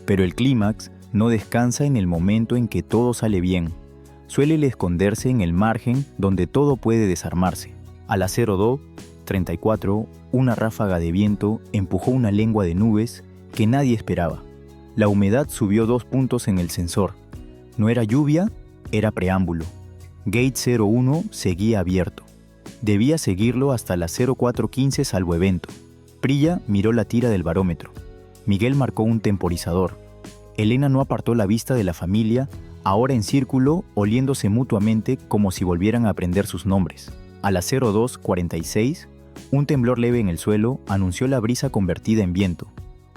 Pero el clímax no descansa en el momento en que todo sale bien. Suele esconderse en el margen donde todo puede desarmarse. A las 02:34, una ráfaga de viento empujó una lengua de nubes que nadie esperaba. La humedad subió 2 puntos en el sensor. No era lluvia, era preámbulo. Gate 01 seguía abierto. Debía seguirlo hasta las 04:15 salvo evento. Priya miró la tira del barómetro. Miguel marcó un temporizador. Elena no apartó la vista de la familia, ahora en círculo, oliéndose mutuamente como si volvieran a aprender sus nombres. A las 02:46, un temblor leve en el suelo anunció la brisa convertida en viento.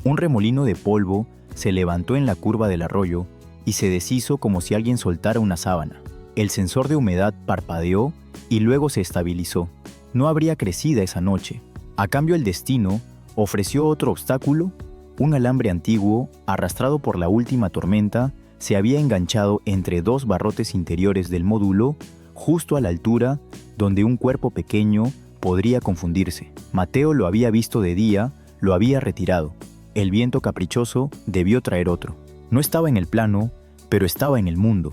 Un remolino de polvo se levantó en la curva del arroyo y se deshizo como si alguien soltara una sábana. El sensor de humedad parpadeó y luego se estabilizó. No habría crecida esa noche. A cambio, el destino ofreció otro obstáculo. Un alambre antiguo, arrastrado por la última tormenta, se había enganchado entre 2 barrotes interiores del módulo, justo a la altura donde un cuerpo pequeño podría confundirse. Mateo lo había visto de día, lo había retirado. El viento caprichoso debió traer otro. No estaba en el plano, pero estaba en el mundo.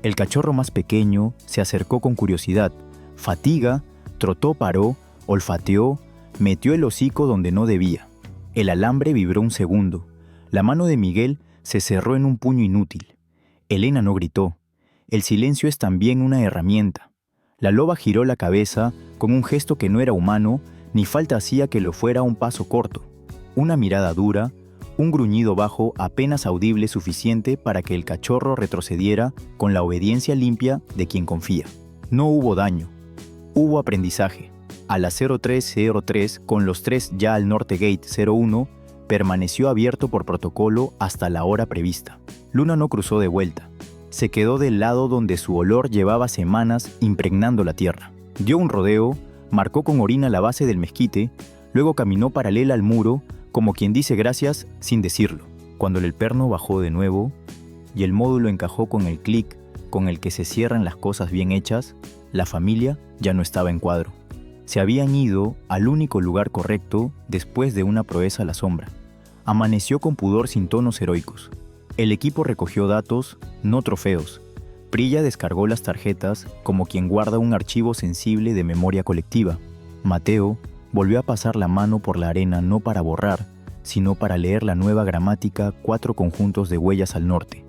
El cachorro más pequeño se acercó con curiosidad. Fatiga, trotó, paró, olfateó, metió el hocico donde no debía. El alambre vibró un segundo. La mano de Miguel se cerró en un puño inútil. Elena no gritó. El silencio es también una herramienta. La loba giró la cabeza con un gesto que no era humano, ni falta hacía que lo fuera un paso corto. Una mirada dura, un gruñido bajo apenas audible suficiente para que el cachorro retrocediera con la obediencia limpia de quien confía. No hubo daño. Hubo aprendizaje. A las 03:03, con los 3 ya al norte Gate 01, permaneció abierto por protocolo hasta la hora prevista. Luna no cruzó de vuelta. Se quedó del lado donde su olor llevaba semanas impregnando la tierra. Dio un rodeo, marcó con orina la base del mezquite, luego caminó paralela al muro, como quien dice gracias sin decirlo. Cuando el perno bajó de nuevo y el módulo encajó con el clic con el que se cierran las cosas bien hechas, la familia ya no estaba en cuadro. Se habían ido al único lugar correcto después de una proeza a la sombra. Amaneció con pudor sin tonos heroicos. El equipo recogió datos, no trofeos. Prilla descargó las tarjetas como quien guarda un archivo sensible de memoria colectiva. Mateo volvió a pasar la mano por la arena no para borrar, sino para leer la nueva gramática 4 conjuntos de huellas al norte.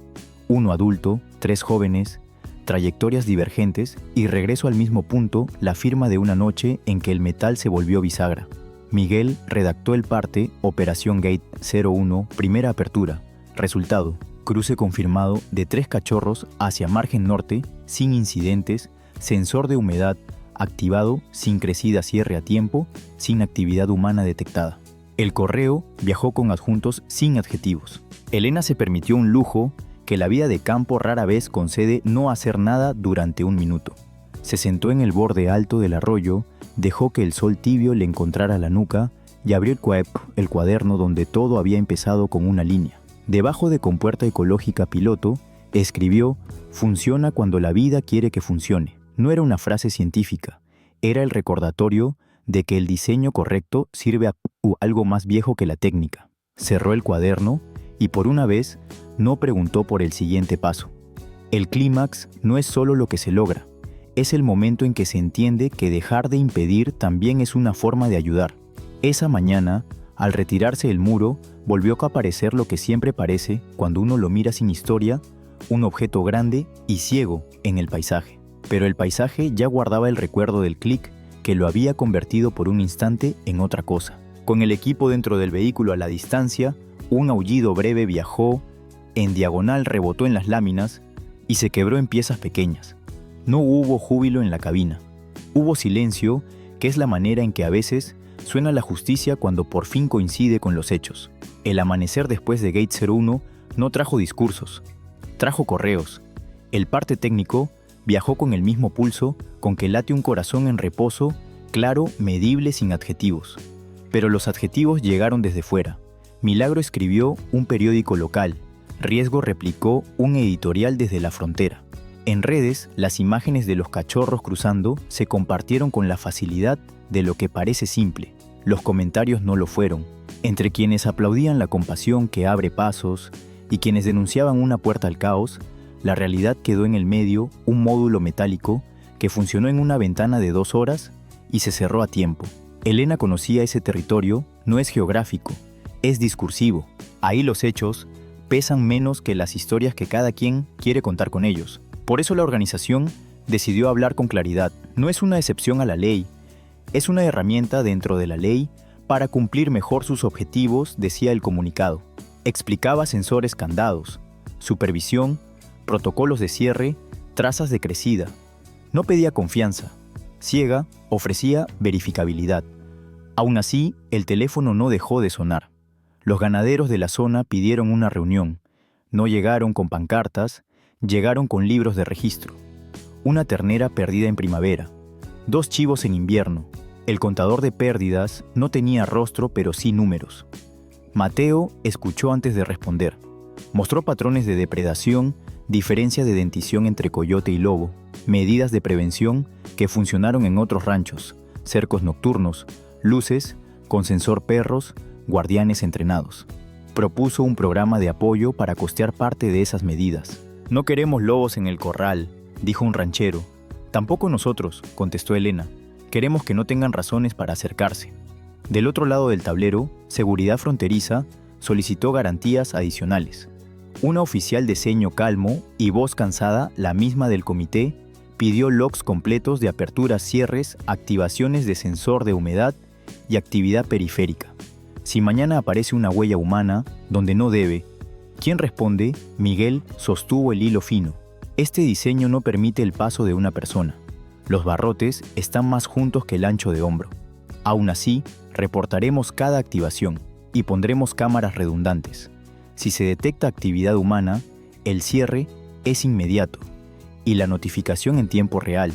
1 adulto, 3 jóvenes, trayectorias divergentes y regreso al mismo punto, la firma de una noche en que el metal se volvió bisagra. Miguel redactó el parte Operación Gate 01, primera apertura. Resultado, cruce confirmado de 3 cachorros hacia margen norte, sin incidentes, sensor de humedad activado, sin crecida cierre a tiempo, sin actividad humana detectada. El correo viajó con adjuntos sin adjetivos. Elena se permitió un lujo que la vida de campo rara vez concede: no hacer nada durante un minuto. Se sentó en el borde alto del arroyo, dejó que el sol tibio le encontrara la nuca y abrió el cuaderno donde todo había empezado con una línea. Debajo de Compuerta Ecológica Piloto, escribió: funciona cuando la vida quiere que funcione. No era una frase científica, era el recordatorio de que el diseño correcto sirve a algo más viejo que la técnica. Cerró el cuaderno y por una vez no preguntó por el siguiente paso. El clímax no es solo lo que se logra, es el momento en que se entiende que dejar de impedir también es una forma de ayudar. Esa mañana, al retirarse el muro, volvió a aparecer lo que siempre parece, cuando uno lo mira sin historia, un objeto grande y ciego en el paisaje. Pero el paisaje ya guardaba el recuerdo del clic que lo había convertido por un instante en otra cosa. Con el equipo dentro del vehículo a la distancia, un aullido breve viajó, en diagonal rebotó en las láminas y se quebró en piezas pequeñas. No hubo júbilo en la cabina. Hubo silencio, que es la manera en que a veces suena la justicia cuando por fin coincide con los hechos. El amanecer después de Gate 01 no trajo discursos, trajo correos. El parte técnico viajó con el mismo pulso con que late un corazón en reposo, claro, medible, sin adjetivos. Pero los adjetivos llegaron desde fuera. Milagro escribió un periódico local. Riesgo replicó un editorial desde la frontera. En redes, las imágenes de los cachorros cruzando se compartieron con la facilidad de lo que parece simple. Los comentarios no lo fueron. Entre quienes aplaudían la compasión que abre pasos y quienes denunciaban una puerta al caos, la realidad quedó en el medio, un módulo metálico que funcionó en una ventana de 2 horas y se cerró a tiempo. Elena conocía ese territorio, no es geográfico, es discursivo. Ahí los hechos pesan menos que las historias que cada quien quiere contar con ellos. Por eso la organización decidió hablar con claridad. No es una excepción a la ley, es una herramienta dentro de la ley para cumplir mejor sus objetivos, decía el comunicado. Explicaba sensores candados, supervisión, protocolos de cierre, trazas de crecida. No pedía confianza. Ciega, ofrecía verificabilidad. Aún así, el teléfono no dejó de sonar. Los ganaderos de la zona pidieron una reunión. No llegaron con pancartas, llegaron con libros de registro. Una ternera perdida en primavera, 2 chivos en invierno. El contador de pérdidas no tenía rostro, pero sí números. Mateo escuchó antes de responder. Mostró patrones de depredación, diferencia de dentición entre coyote y lobo, medidas de prevención que funcionaron en otros ranchos, cercos nocturnos, luces, con sensor perros, guardianes entrenados. Propuso un programa de apoyo para costear parte de esas medidas. No queremos lobos en el corral, dijo un ranchero. Tampoco nosotros, contestó Elena. Queremos que no tengan razones para acercarse. Del otro lado del tablero, Seguridad Fronteriza solicitó garantías adicionales. Una oficial de ceño calmo y voz cansada, la misma del comité, pidió logs completos de aperturas, cierres, activaciones de sensor de humedad y actividad periférica. Si mañana aparece una huella humana donde no debe, ¿quién responde? Miguel sostuvo el hilo fino. Este diseño no permite el paso de una persona. Los barrotes están más juntos que el ancho de hombro. Aún así, reportaremos cada activación y pondremos cámaras redundantes. Si se detecta actividad humana, el cierre es inmediato y la notificación en tiempo real.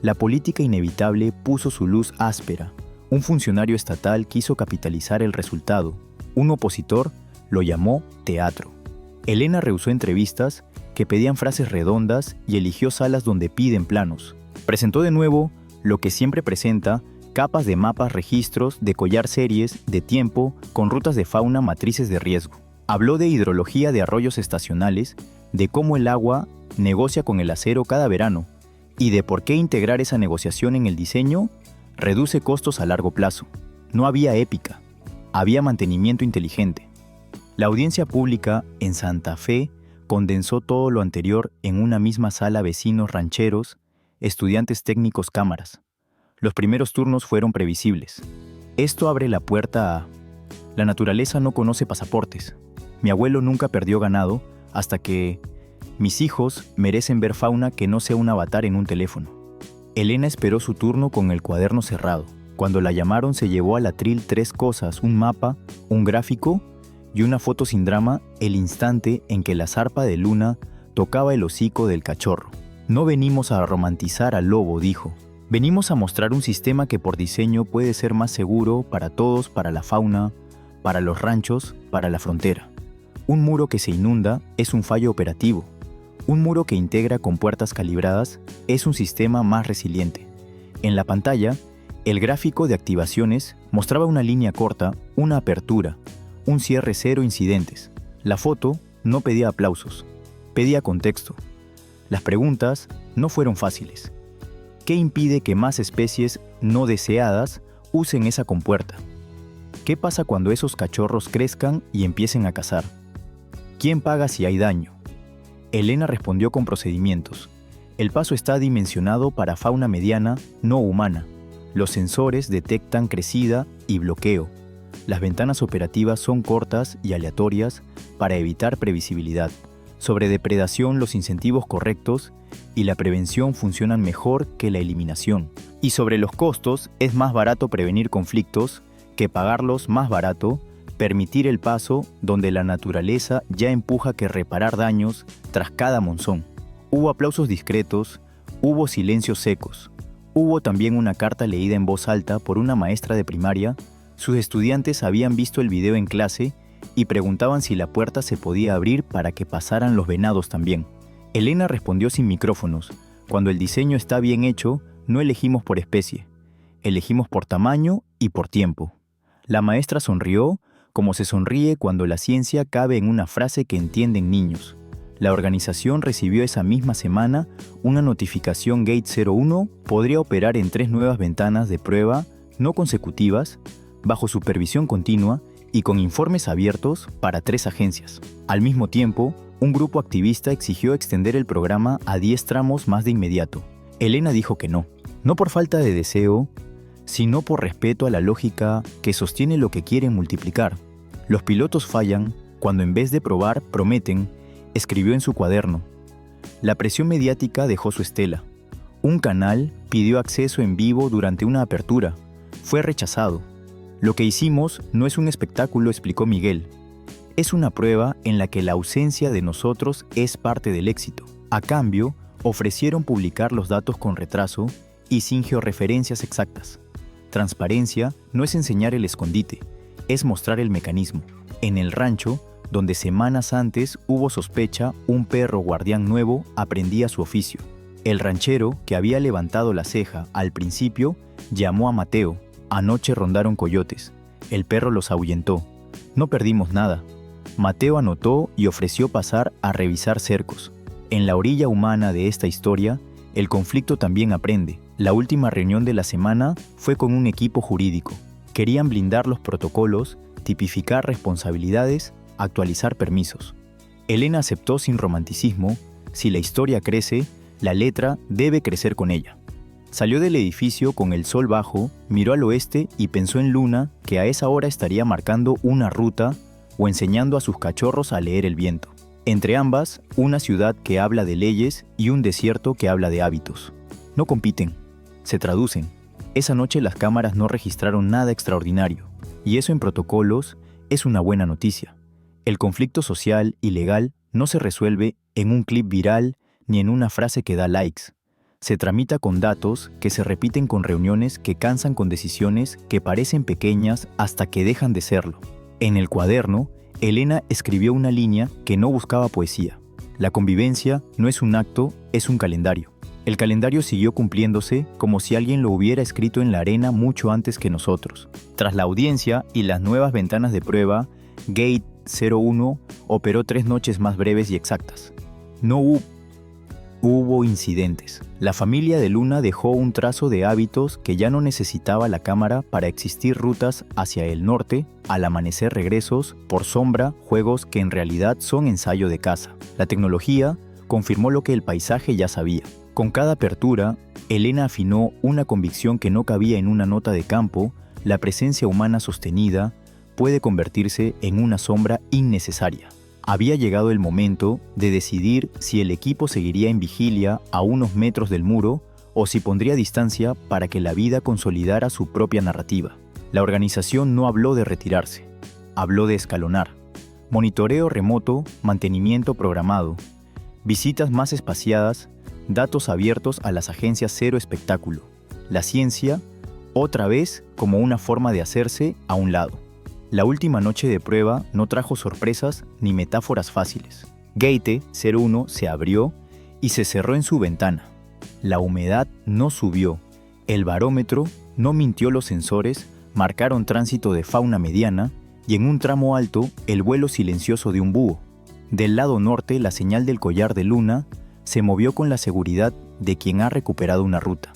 La política inevitable puso su luz áspera. Un funcionario estatal quiso capitalizar el resultado. Un opositor lo llamó teatro. Elena rehusó entrevistas que pedían frases redondas y eligió salas donde piden planos. Presentó de nuevo lo que siempre presenta: capas de mapas, registros, de collar series, de tiempo, con rutas de fauna, matrices de riesgo. Habló de hidrología de arroyos estacionales, de cómo el agua negocia con el acero cada verano, y de por qué integrar esa negociación en el diseño reduce costos a largo plazo. No había épica, había mantenimiento inteligente. La audiencia pública en Santa Fe condensó todo lo anterior en una misma sala: vecinos, rancheros, estudiantes técnicos, cámaras. Los primeros turnos fueron previsibles. Esto abre la puerta a: la naturaleza no conoce pasaportes. Mi abuelo nunca perdió ganado, hasta que mis hijos merecen ver fauna que no sea un avatar en un teléfono. Elena esperó su turno con el cuaderno cerrado. Cuando la llamaron, se llevó al atril 3 cosas: un mapa, un gráfico y una foto sin drama: el instante en que la zarpa de Luna tocaba el hocico del cachorro. No venimos a romantizar al lobo, dijo. Venimos a mostrar un sistema que por diseño puede ser más seguro para todos, para la fauna, para los ranchos, para la frontera. Un muro que se inunda es un fallo operativo. Un muro que integra con puertas calibradas es un sistema más resiliente. En la pantalla, el gráfico de activaciones mostraba una línea corta, una apertura, un cierre, 0 incidentes. La foto no pedía aplausos, pedía contexto. Las preguntas no fueron fáciles. ¿Qué impide que más especies no deseadas usen esa compuerta? ¿Qué pasa cuando esos cachorros crezcan y empiecen a cazar? ¿Quién paga si hay daño? Elena respondió con procedimientos. El paso está dimensionado para fauna mediana, no humana. Los sensores detectan crecida y bloqueo. Las ventanas operativas son cortas y aleatorias para evitar previsibilidad. Sobre depredación, los incentivos correctos y la prevención funcionan mejor que la eliminación. Y sobre los costos, es más barato prevenir conflictos que pagarlos más barato, permitir el paso donde la naturaleza ya empuja que reparar daños tras cada monzón. Hubo aplausos discretos, hubo silencios secos. Hubo también una carta leída en voz alta por una maestra de primaria. Sus estudiantes habían visto el video en clase y preguntaban si la puerta se podía abrir para que pasaran los venados también. Elena respondió sin micrófonos: cuando el diseño está bien hecho, no elegimos por especie, elegimos por tamaño y por tiempo. La maestra sonrió, como se sonríe cuando la ciencia cabe en una frase que entienden niños. La organización recibió esa misma semana una notificación: Gate 01 podría operar en 3 nuevas ventanas de prueba no consecutivas, bajo supervisión continua y con informes abiertos para 3 agencias. Al mismo tiempo, un grupo activista exigió extender el programa a 10 tramos más de inmediato. Elena dijo que no, no por falta de deseo, sino por respeto a la lógica que sostiene lo que quieren multiplicar. Los pilotos fallan cuando en vez de probar, prometen, escribió en su cuaderno. La presión mediática dejó su estela. Un canal pidió acceso en vivo durante una apertura. Fue rechazado. Lo que hicimos no es un espectáculo, explicó Miguel. Es una prueba en la que la ausencia de nosotros es parte del éxito. A cambio, ofrecieron publicar los datos con retraso y sin georreferencias exactas. Transparencia no es enseñar el escondite, es mostrar el mecanismo. En el rancho, donde semanas antes hubo sospecha, un perro guardián nuevo aprendía su oficio. El ranchero, que había levantado la ceja al principio, llamó a Mateo. Anoche rondaron coyotes. El perro los ahuyentó. No perdimos nada. Mateo anotó y ofreció pasar a revisar cercos. En la orilla humana de esta historia, el conflicto también aprende. La última reunión de la semana fue con un equipo jurídico. Querían blindar los protocolos, tipificar responsabilidades, actualizar permisos. Elena aceptó sin romanticismo: si la historia crece, la letra debe crecer con ella. Salió del edificio con el sol bajo, miró al oeste y pensó en Luna, que a esa hora estaría marcando una ruta o enseñando a sus cachorros a leer el viento. Entre ambas, una ciudad que habla de leyes y un desierto que habla de hábitos. No compiten, se traducen. Esa noche las cámaras no registraron nada extraordinario, y eso en protocolos es una buena noticia. El conflicto social y legal no se resuelve en un clip viral ni en una frase que da likes. Se tramita con datos que se repiten con reuniones que cansan con decisiones que parecen pequeñas hasta que dejan de serlo. En el cuaderno, Elena escribió una línea que no buscaba poesía. La convivencia no es un acto, es un calendario. El calendario siguió cumpliéndose como si alguien lo hubiera escrito en la arena mucho antes que nosotros. Tras la audiencia y las nuevas ventanas de prueba, Gate 01 operó 3 noches más breves y exactas. No hubo incidentes. La familia de Luna dejó un trazo de hábitos que ya no necesitaba la cámara para existir rutas hacia el norte, al amanecer regresos, por sombra, juegos que en realidad son ensayo de casa. La tecnología confirmó lo que el paisaje ya sabía. Con cada apertura, Elena afinó una convicción que no cabía en una nota de campo: la presencia humana sostenida puede convertirse en una sombra innecesaria. Había llegado el momento de decidir si el equipo seguiría en vigilia a unos metros del muro o si pondría distancia para que la vida consolidara su propia narrativa. La organización no habló de retirarse, habló de escalonar. Monitoreo remoto, mantenimiento programado, visitas más espaciadas, datos abiertos a las agencias cero espectáculo. La ciencia, otra vez, como una forma de hacerse a un lado. La última noche de prueba no trajo sorpresas ni metáforas fáciles. Gate 01 se abrió y se cerró en su ventana. La humedad no subió, el barómetro no mintió, los sensores marcaron tránsito de fauna mediana y en un tramo alto el vuelo silencioso de un búho. Del lado norte la señal del collar de Luna se movió con la seguridad de quien ha recuperado una ruta.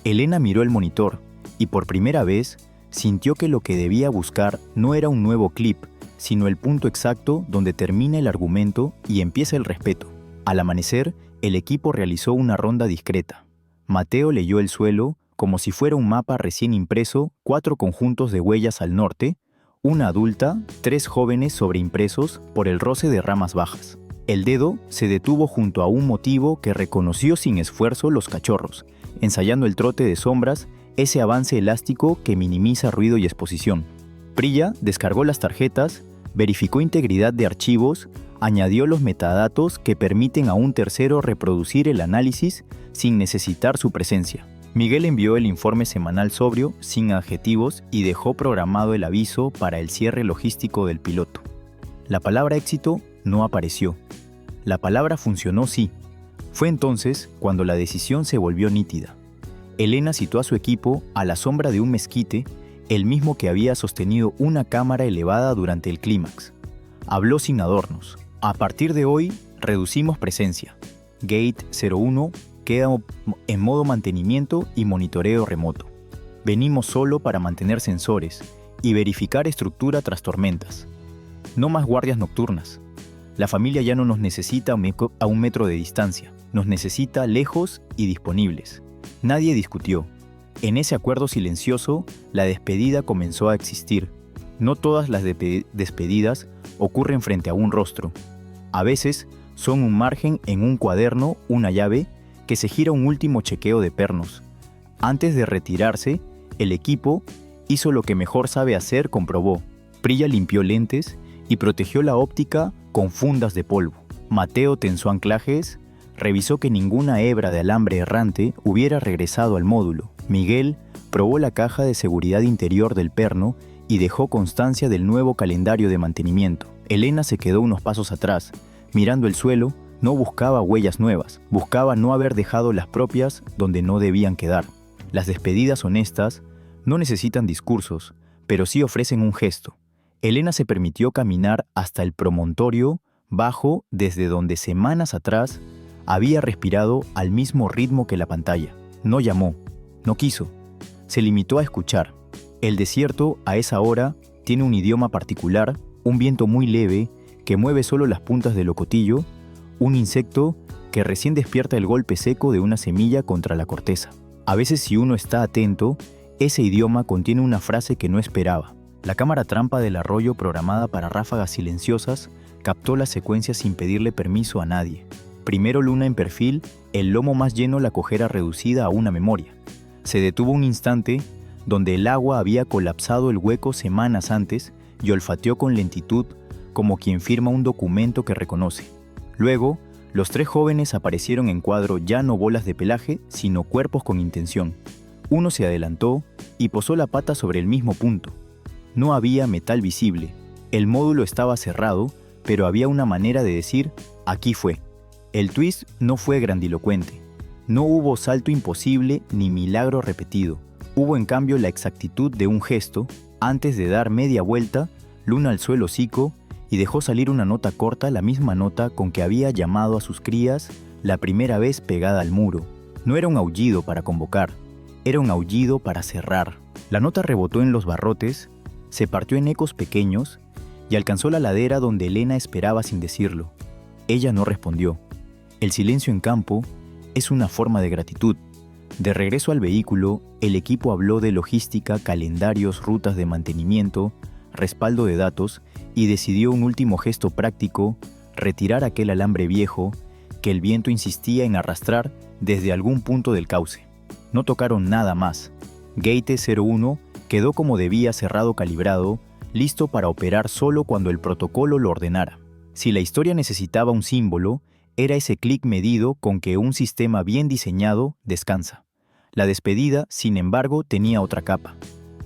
Elena miró el monitor y por primera vez sintió que lo que debía buscar no era un nuevo clip, sino el punto exacto donde termina el argumento y empieza el respeto. Al amanecer, el equipo realizó una ronda discreta. Mateo leyó el suelo como si fuera un mapa recién impreso: 4 conjuntos de huellas al norte, una adulta, 3 jóvenes sobreimpresos por el roce de ramas bajas. El dedo se detuvo junto a un motivo que reconoció sin esfuerzo los cachorros, ensayando el trote de sombras, ese avance elástico que minimiza ruido y exposición. Prilla descargó las tarjetas, verificó integridad de archivos, añadió los metadatos que permiten a un tercero reproducir el análisis sin necesitar su presencia. Miguel envió el informe semanal sobrio, sin adjetivos, y dejó programado el aviso para el cierre logístico del piloto. La palabra éxito no apareció. La palabra funcionó sí. Fue entonces cuando la decisión se volvió nítida. Elena citó a su equipo a la sombra de un mezquite, el mismo que había sostenido una cámara elevada durante el clímax. Habló sin adornos. A partir de hoy, reducimos presencia. Gate 01 queda en modo mantenimiento y monitoreo remoto. Venimos solo para mantener sensores y verificar estructura tras tormentas. No más guardias nocturnas. La familia ya no nos necesita a un metro de distancia. Nos necesita lejos y disponibles. Nadie discutió. En ese acuerdo silencioso, la despedida comenzó a existir. No todas las despedidas ocurren frente a un rostro. A veces son un margen en un cuaderno, una llave, que se gira un último chequeo de pernos. Antes de retirarse, el equipo hizo lo que mejor sabe hacer, comprobó. Prilla limpió lentes y protegió la óptica con fundas de polvo. Mateo tensó anclajes, revisó que ninguna hebra de alambre errante hubiera regresado al módulo. Miguel probó la caja de seguridad interior del perno y dejó constancia del nuevo calendario de mantenimiento. Elena se quedó unos pasos atrás, mirando el suelo. No buscaba huellas nuevas, buscaba no haber dejado las propias donde no debían quedar. Las despedidas honestas no necesitan discursos, pero sí ofrecen un gesto. Elena se permitió caminar hasta el promontorio bajo, desde donde semanas atrás había respirado al mismo ritmo que la pantalla. No llamó, no quiso, se limitó a escuchar. El desierto a esa hora tiene un idioma particular, un viento muy leve que mueve solo las puntas del locotillo, un insecto que recién despierta el golpe seco de una semilla contra la corteza. A veces, si uno está atento, ese idioma contiene una frase que no esperaba. La cámara trampa del arroyo, programada para ráfagas silenciosas, captó la secuencia sin pedirle permiso a nadie. Primero Luna en perfil, el lomo más lleno, la cojera reducida a una memoria. Se detuvo un instante donde el agua había colapsado el hueco semanas antes y olfateó con lentitud como quien firma un documento que reconoce. Luego, los 3 jóvenes aparecieron en cuadro, ya no bolas de pelaje, sino cuerpos con intención. Uno se adelantó y posó la pata sobre el mismo punto. No había metal visible. El módulo estaba cerrado, pero había una manera de decir, aquí fue. El twist no fue grandilocuente. No hubo salto imposible ni milagro repetido. Hubo en cambio la exactitud de un gesto. Antes de dar media vuelta, Luna alzó el hocico y dejó salir una nota corta, la misma nota con que había llamado a sus crías la primera vez pegada al muro. No era un aullido para convocar, era un aullido para cerrar. La nota rebotó en los barrotes, se partió en ecos pequeños y alcanzó la ladera donde Elena esperaba sin decirlo. Ella no respondió. El silencio en campo es una forma de gratitud. De regreso al vehículo, el equipo habló de logística, calendarios, rutas de mantenimiento, respaldo de datos y decidió un último gesto práctico, retirar aquel alambre viejo que el viento insistía en arrastrar desde algún punto del cauce. No tocaron nada más. Gate 01 quedó como debía, cerrado, calibrado, listo para operar solo cuando el protocolo lo ordenara. Si la historia necesitaba un símbolo, era ese clic medido con que un sistema bien diseñado descansa. La despedida, sin embargo, tenía otra capa.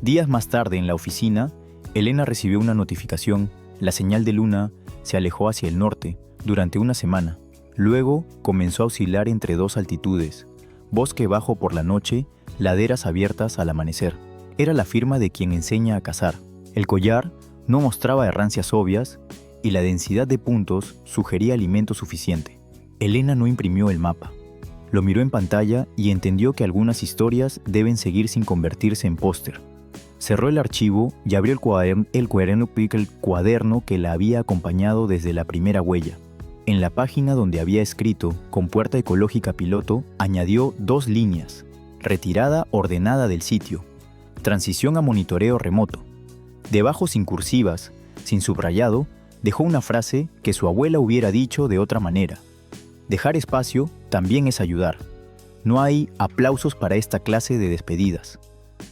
Días más tarde, en la oficina, Elena recibió una notificación. La señal de Luna se alejó hacia el norte durante una semana. Luego comenzó a oscilar entre 2 altitudes. Bosque bajo por la noche, laderas abiertas al amanecer. Era la firma de quien enseña a cazar. El collar no mostraba errancias obvias y la densidad de puntos sugería alimento suficiente. Elena no imprimió el mapa. Lo miró en pantalla y entendió que algunas historias deben seguir sin convertirse en póster. Cerró el archivo y abrió el cuaderno que la había acompañado desde la primera huella. En la página donde había escrito con puerta ecológica piloto, añadió 2 líneas. Retirada ordenada del sitio. Transición a monitoreo remoto. Debajo, sin cursivas, sin subrayado, dejó una frase que su abuela hubiera dicho de otra manera. Dejar espacio también es ayudar. No hay aplausos para esta clase de despedidas.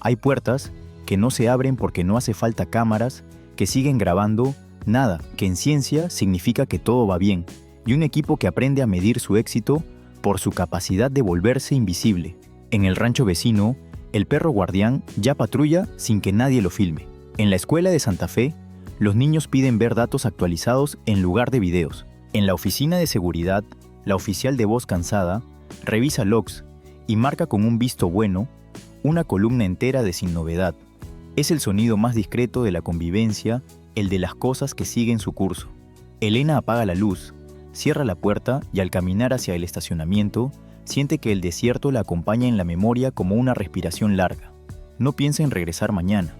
Hay puertas que no se abren porque no hace falta cámaras, que siguen grabando nada, que en ciencia significa que todo va bien, y un equipo que aprende a medir su éxito por su capacidad de volverse invisible. En el rancho vecino, el perro guardián ya patrulla sin que nadie lo filme. En la escuela de Santa Fe, los niños piden ver datos actualizados en lugar de videos. En la oficina de seguridad, la oficial de voz cansada revisa logs y marca con un visto bueno una columna entera de sin novedad. Es el sonido más discreto de la convivencia, el de las cosas que siguen su curso. Elena apaga la luz, cierra la puerta y al caminar hacia el estacionamiento, siente que el desierto la acompaña en la memoria como una respiración larga. No piensa en regresar mañana.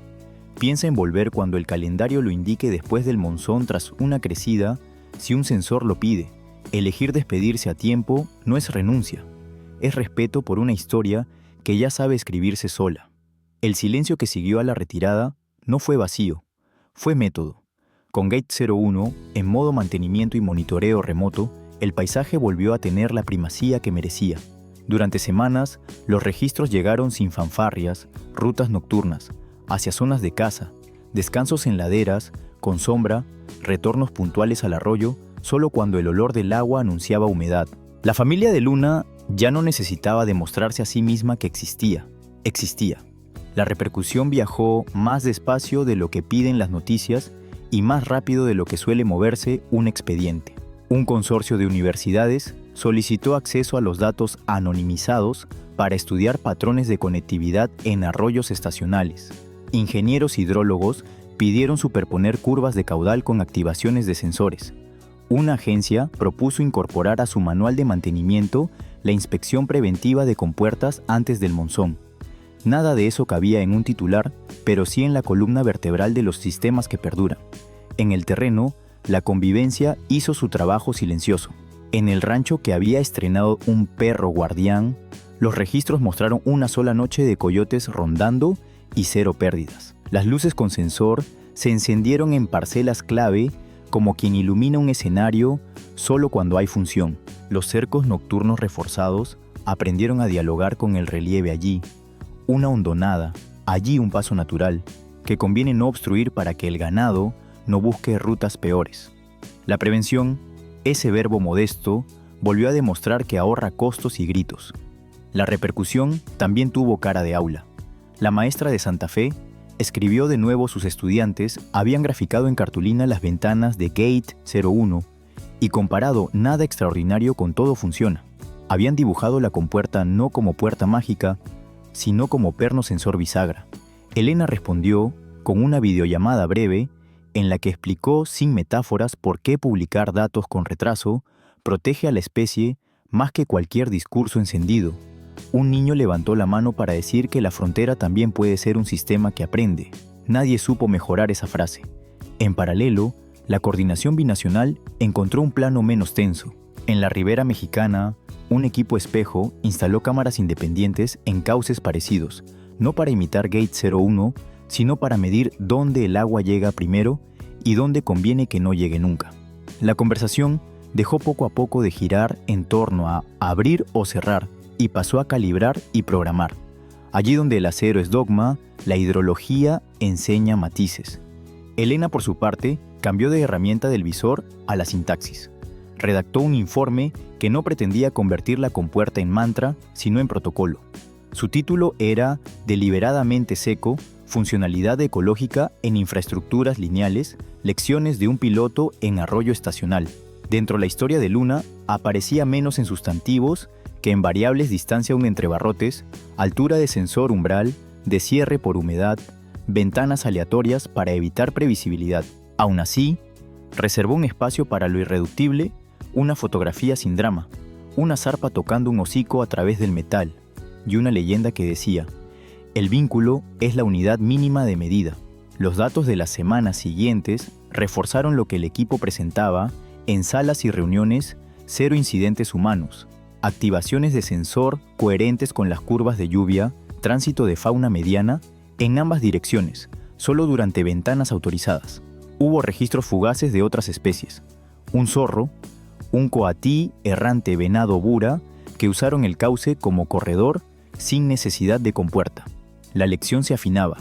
Piensa en volver cuando el calendario lo indique después del monzón tras una crecida, si un sensor lo pide. Elegir despedirse a tiempo no es renuncia, es respeto por una historia que ya sabe escribirse sola. El silencio que siguió a la retirada no fue vacío, fue método. Con Gate 01, en modo mantenimiento y monitoreo remoto, el paisaje volvió a tener la primacía que merecía. Durante semanas, los registros llegaron sin fanfarrias, rutas nocturnas, hacia zonas de caza, descansos en laderas, con sombra, retornos puntuales al arroyo, solo cuando el olor del agua anunciaba humedad. La familia de Luna ya no necesitaba demostrarse a sí misma que existía. La repercusión viajó más despacio de lo que piden las noticias y más rápido de lo que suele moverse un expediente. Un consorcio de universidades solicitó acceso a los datos anonimizados para estudiar patrones de conectividad en arroyos estacionales. Ingenieros hidrólogos pidieron superponer curvas de caudal con activaciones de sensores. Una agencia propuso incorporar a su manual de mantenimiento la inspección preventiva de compuertas antes del monzón. Nada de eso cabía en un titular, pero sí en la columna vertebral de los sistemas que perduran. En el terreno, la convivencia hizo su trabajo silencioso. En el rancho que había estrenado un perro guardián, Los registros mostraron una sola noche de coyotes rondando y 0 pérdidas. Las luces con sensor se encendieron en parcelas clave como quien ilumina un escenario solo cuando hay función. Los cercos nocturnos reforzados aprendieron a dialogar con el relieve allí. Una hondonada, allí un paso natural, que conviene no obstruir para que el ganado no busque rutas peores. La prevención, ese verbo modesto, volvió a demostrar que ahorra costos y gritos. La repercusión también tuvo cara de aula. La maestra de Santa Fe escribió de nuevo sus estudiantes habían graficado en cartulina las ventanas de Gate 01 y comparado nada extraordinario con todo funciona. Habían dibujado la compuerta no como puerta mágica, sino como perno sensor bisagra. Elena respondió con una videollamada breve en la que explicó sin metáforas por qué publicar datos con retraso protege a la especie más que cualquier discurso encendido. Un niño levantó la mano para decir que la frontera también puede ser un sistema que aprende. Nadie supo mejorar esa frase. En paralelo, la coordinación binacional encontró un plano menos tenso. En la ribera mexicana, un equipo espejo instaló cámaras independientes en cauces parecidos, no para imitar Gate 01, sino para medir dónde el agua llega primero y dónde conviene que no llegue nunca. La conversación dejó poco a poco de girar en torno a abrir o cerrar y pasó a calibrar y programar. Allí donde el acero es dogma, la hidrología enseña matices. Elena, por su parte, cambió de herramienta del visor a la sintaxis. Redactó un informe que no pretendía convertir la compuerta en mantra, sino en protocolo. Su título era Deliberadamente seco, funcionalidad ecológica en infraestructuras lineales, lecciones de un piloto en arroyo estacional. Dentro de la historia de Luna, aparecía menos en sustantivos que en variables distancia entre barrotes, altura de sensor umbral, de cierre por humedad, ventanas aleatorias para evitar previsibilidad. Aún así, reservó un espacio para lo irreductible, una fotografía sin drama, una zarpa tocando un hocico a través del metal, y una leyenda que decía: el vínculo es la unidad mínima de medida. Los datos de las semanas siguientes reforzaron lo que el equipo presentaba en salas y reuniones: 0 incidentes humanos, activaciones de sensor coherentes con las curvas de lluvia, tránsito de fauna mediana en ambas direcciones, solo durante ventanas autorizadas. Hubo registros fugaces de otras especies: un zorro, un coatí errante venado bura, que usaron el cauce como corredor sin necesidad de compuerta. La lección se afinaba.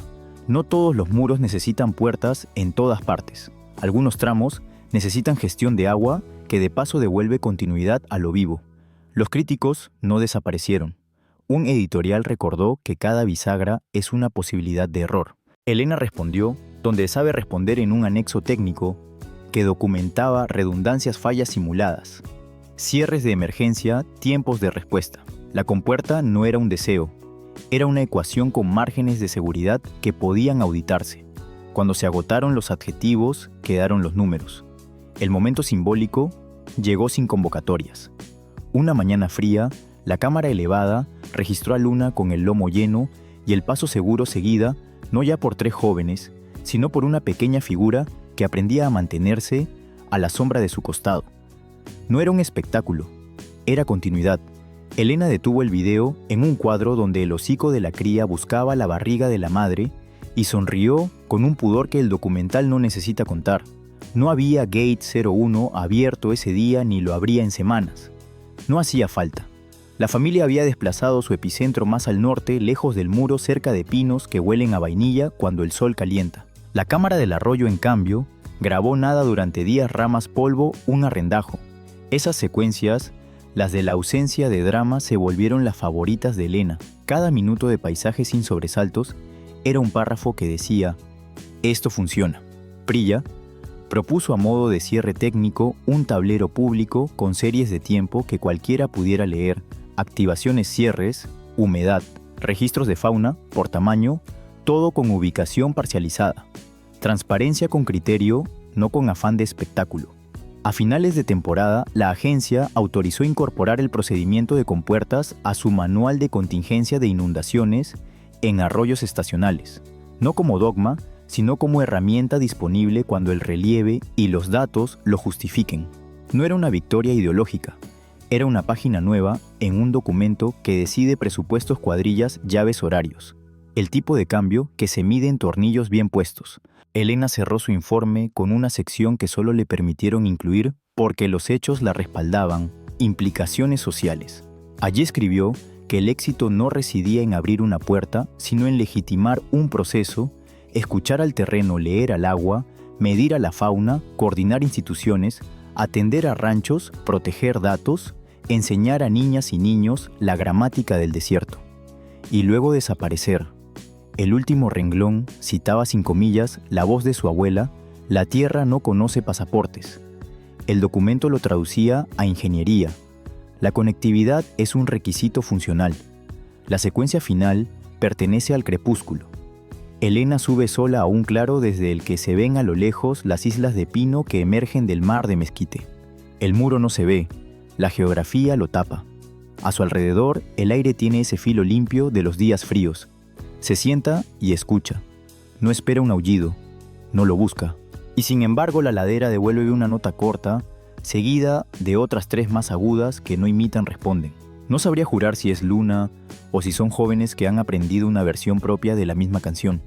No todos los muros necesitan puertas en todas partes. Algunos tramos necesitan gestión de agua que de paso devuelve continuidad a lo vivo. Los críticos no desaparecieron. Un editorial recordó que cada bisagra es una posibilidad de error. Elena respondió, donde sabe responder, en un anexo técnico que documentaba redundancias, fallas simuladas, cierres de emergencia, tiempos de respuesta. La compuerta no era un deseo, era una ecuación con márgenes de seguridad que podían auditarse. Cuando se agotaron los adjetivos, quedaron los números. El momento simbólico llegó sin convocatorias. Una mañana fría, la cámara elevada registró a Luna con el lomo lleno y el paso seguro, seguida no ya por 3 jóvenes, sino por una pequeña figura que aprendía a mantenerse a la sombra de su costado. No era un espectáculo, era continuidad. Elena detuvo el video en un cuadro donde el hocico de la cría buscaba la barriga de la madre y sonrió con un pudor que el documental no necesita contar. No había Gate 01 abierto ese día ni lo habría en semanas. No hacía falta. La familia había desplazado su epicentro más al norte, lejos del muro, cerca de pinos que huelen a vainilla cuando el sol calienta. La cámara del arroyo, en cambio, grabó nada durante días, ramas, polvo, un arrendajo. Esas secuencias, las de la ausencia de drama, se volvieron las favoritas de Elena. Cada minuto de paisaje sin sobresaltos era un párrafo que decía: esto funciona. Prilla propuso a modo de cierre técnico un tablero público con series de tiempo que cualquiera pudiera leer, activaciones, cierres, humedad, registros de fauna, por tamaño, todo con ubicación parcializada. Transparencia con criterio, no con afán de espectáculo. A finales de temporada, la agencia autorizó incorporar el procedimiento de compuertas a su manual de contingencia de inundaciones en arroyos estacionales, no como dogma, sino como herramienta disponible cuando el relieve y los datos lo justifiquen. No era una victoria ideológica, Era una página nueva en un documento que decide presupuestos, cuadrillas, llaves, horarios. El tipo de cambio que se mide en tornillos bien puestos. Elena cerró su informe con una sección que solo le permitieron incluir porque los hechos la respaldaban, implicaciones sociales. Allí escribió que el éxito no residía en abrir una puerta, sino en legitimar un proceso, escuchar al terreno, leer al agua, medir a la fauna, coordinar instituciones, atender a ranchos, proteger datos, enseñar a niñas y niños la gramática del desierto. Y luego desaparecer. El último renglón citaba sin comillas la voz de su abuela: la tierra no conoce pasaportes. El documento lo traducía a ingeniería. La conectividad es un requisito funcional. La secuencia final pertenece al crepúsculo. Elena sube sola a un claro desde el que se ven a lo lejos las islas de pino que emergen del mar de Mezquite. El muro no se ve, la geografía lo tapa. A su alrededor, el aire tiene ese filo limpio de los días fríos. Se sienta y escucha. No espera un aullido, no lo busca. Y sin embargo, la ladera devuelve una nota corta, seguida de otras 3 más agudas que no imitan responden. No sabría jurar si es Luna o si son jóvenes que han aprendido una versión propia de la misma canción.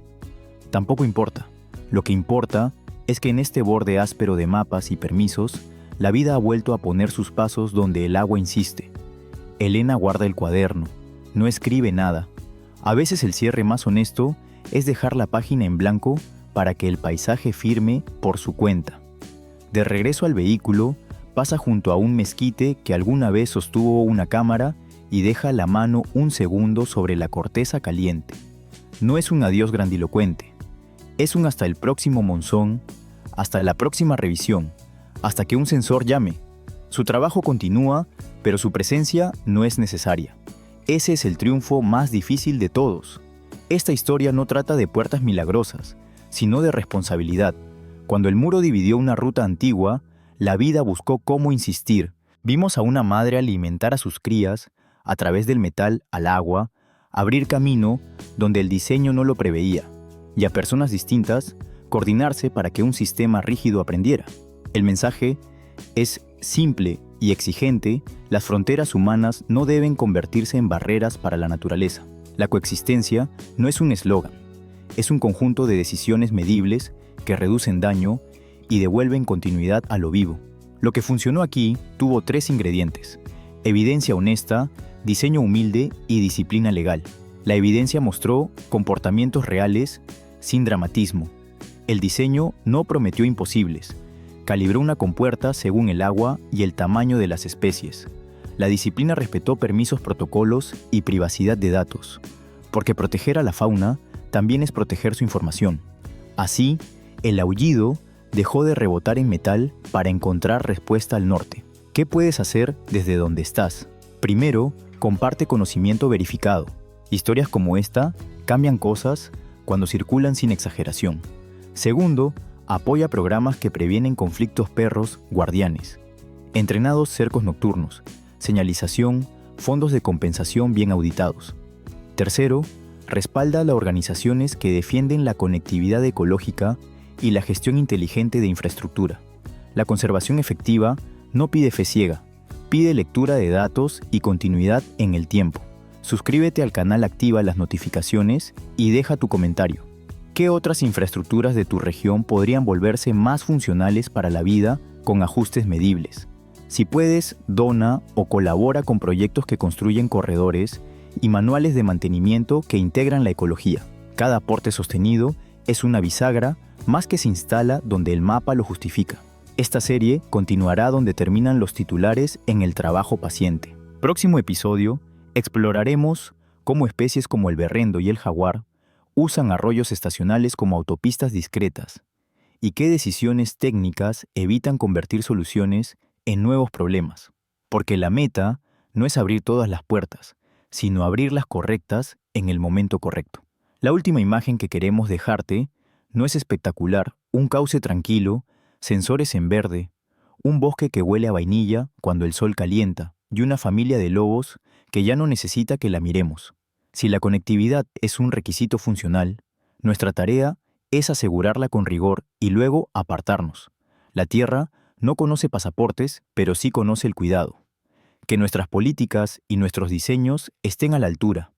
Tampoco importa. Lo que importa es que en este borde áspero de mapas y permisos, la vida ha vuelto a poner sus pasos donde el agua insiste. Elena guarda el cuaderno, no escribe nada. A veces el cierre más honesto es dejar la página en blanco para que el paisaje firme por su cuenta. De regreso al vehículo, pasa junto a un mezquite que alguna vez sostuvo una cámara y deja la mano un segundo sobre la corteza caliente. No es un adiós grandilocuente, es un hasta el próximo monzón, hasta la próxima revisión, hasta que un sensor llame. Su trabajo continúa, pero su presencia no es necesaria. Ese es el triunfo más difícil de todos. Esta historia no trata de puertas milagrosas, sino de responsabilidad. Cuando el muro dividió una ruta antigua, la vida buscó cómo insistir. Vimos a una madre alimentar a sus crías, a través del metal al agua, abrir camino donde el diseño no lo preveía, y a personas distintas coordinarse para que un sistema rígido aprendiera. El mensaje es simple y exigente: las fronteras humanas no deben convertirse en barreras para la naturaleza. La coexistencia no es un eslogan, es un conjunto de decisiones medibles que reducen daño y devuelven continuidad a lo vivo. Lo que funcionó aquí tuvo 3 ingredientes: evidencia honesta, diseño humilde y disciplina legal. La evidencia mostró comportamientos reales, sin dramatismo. El diseño no prometió imposibles. Calibró una compuerta según el agua y el tamaño de las especies. La disciplina respetó permisos, protocolos y privacidad de datos, porque proteger a la fauna también es proteger su información. Así, el aullido dejó de rebotar en metal para encontrar respuesta al norte. ¿Qué puedes hacer desde donde estás? Primero, comparte conocimiento verificado. Historias como esta cambian cosas cuando circulan sin exageración. Segundo, apoya programas que previenen conflictos perros guardianes. Entrenados cercos nocturnos, señalización, fondos de compensación bien auditados. Tercero, respalda a las organizaciones que defienden la conectividad ecológica y la gestión inteligente de infraestructura. La conservación efectiva no pide fe ciega, pide lectura de datos y continuidad en el tiempo. Suscríbete al canal, activa las notificaciones y deja tu comentario. ¿Qué otras infraestructuras de tu región podrían volverse más funcionales para la vida con ajustes medibles? Si puedes, dona o colabora con proyectos que construyen corredores y manuales de mantenimiento que integran la ecología. Cada aporte sostenido es una bisagra más que se instala donde el mapa lo justifica. Esta serie continuará donde terminan los titulares en el trabajo paciente. Próximo episodio, exploraremos cómo especies como el berrendo y el jaguar usan arroyos estacionales como autopistas discretas y qué decisiones técnicas evitan convertir soluciones en nuevos problemas. Porque la meta no es abrir todas las puertas, sino abrir las correctas en el momento correcto. La última imagen que queremos dejarte no es espectacular: un cauce tranquilo, sensores en verde, un bosque que huele a vainilla cuando el sol calienta y una familia de lobos que ya no necesita que la miremos. Si la conectividad es un requisito funcional, nuestra tarea es asegurarla con rigor y luego apartarnos. La Tierra no conoce pasaportes, pero sí conoce el cuidado. Que nuestras políticas y nuestros diseños estén a la altura.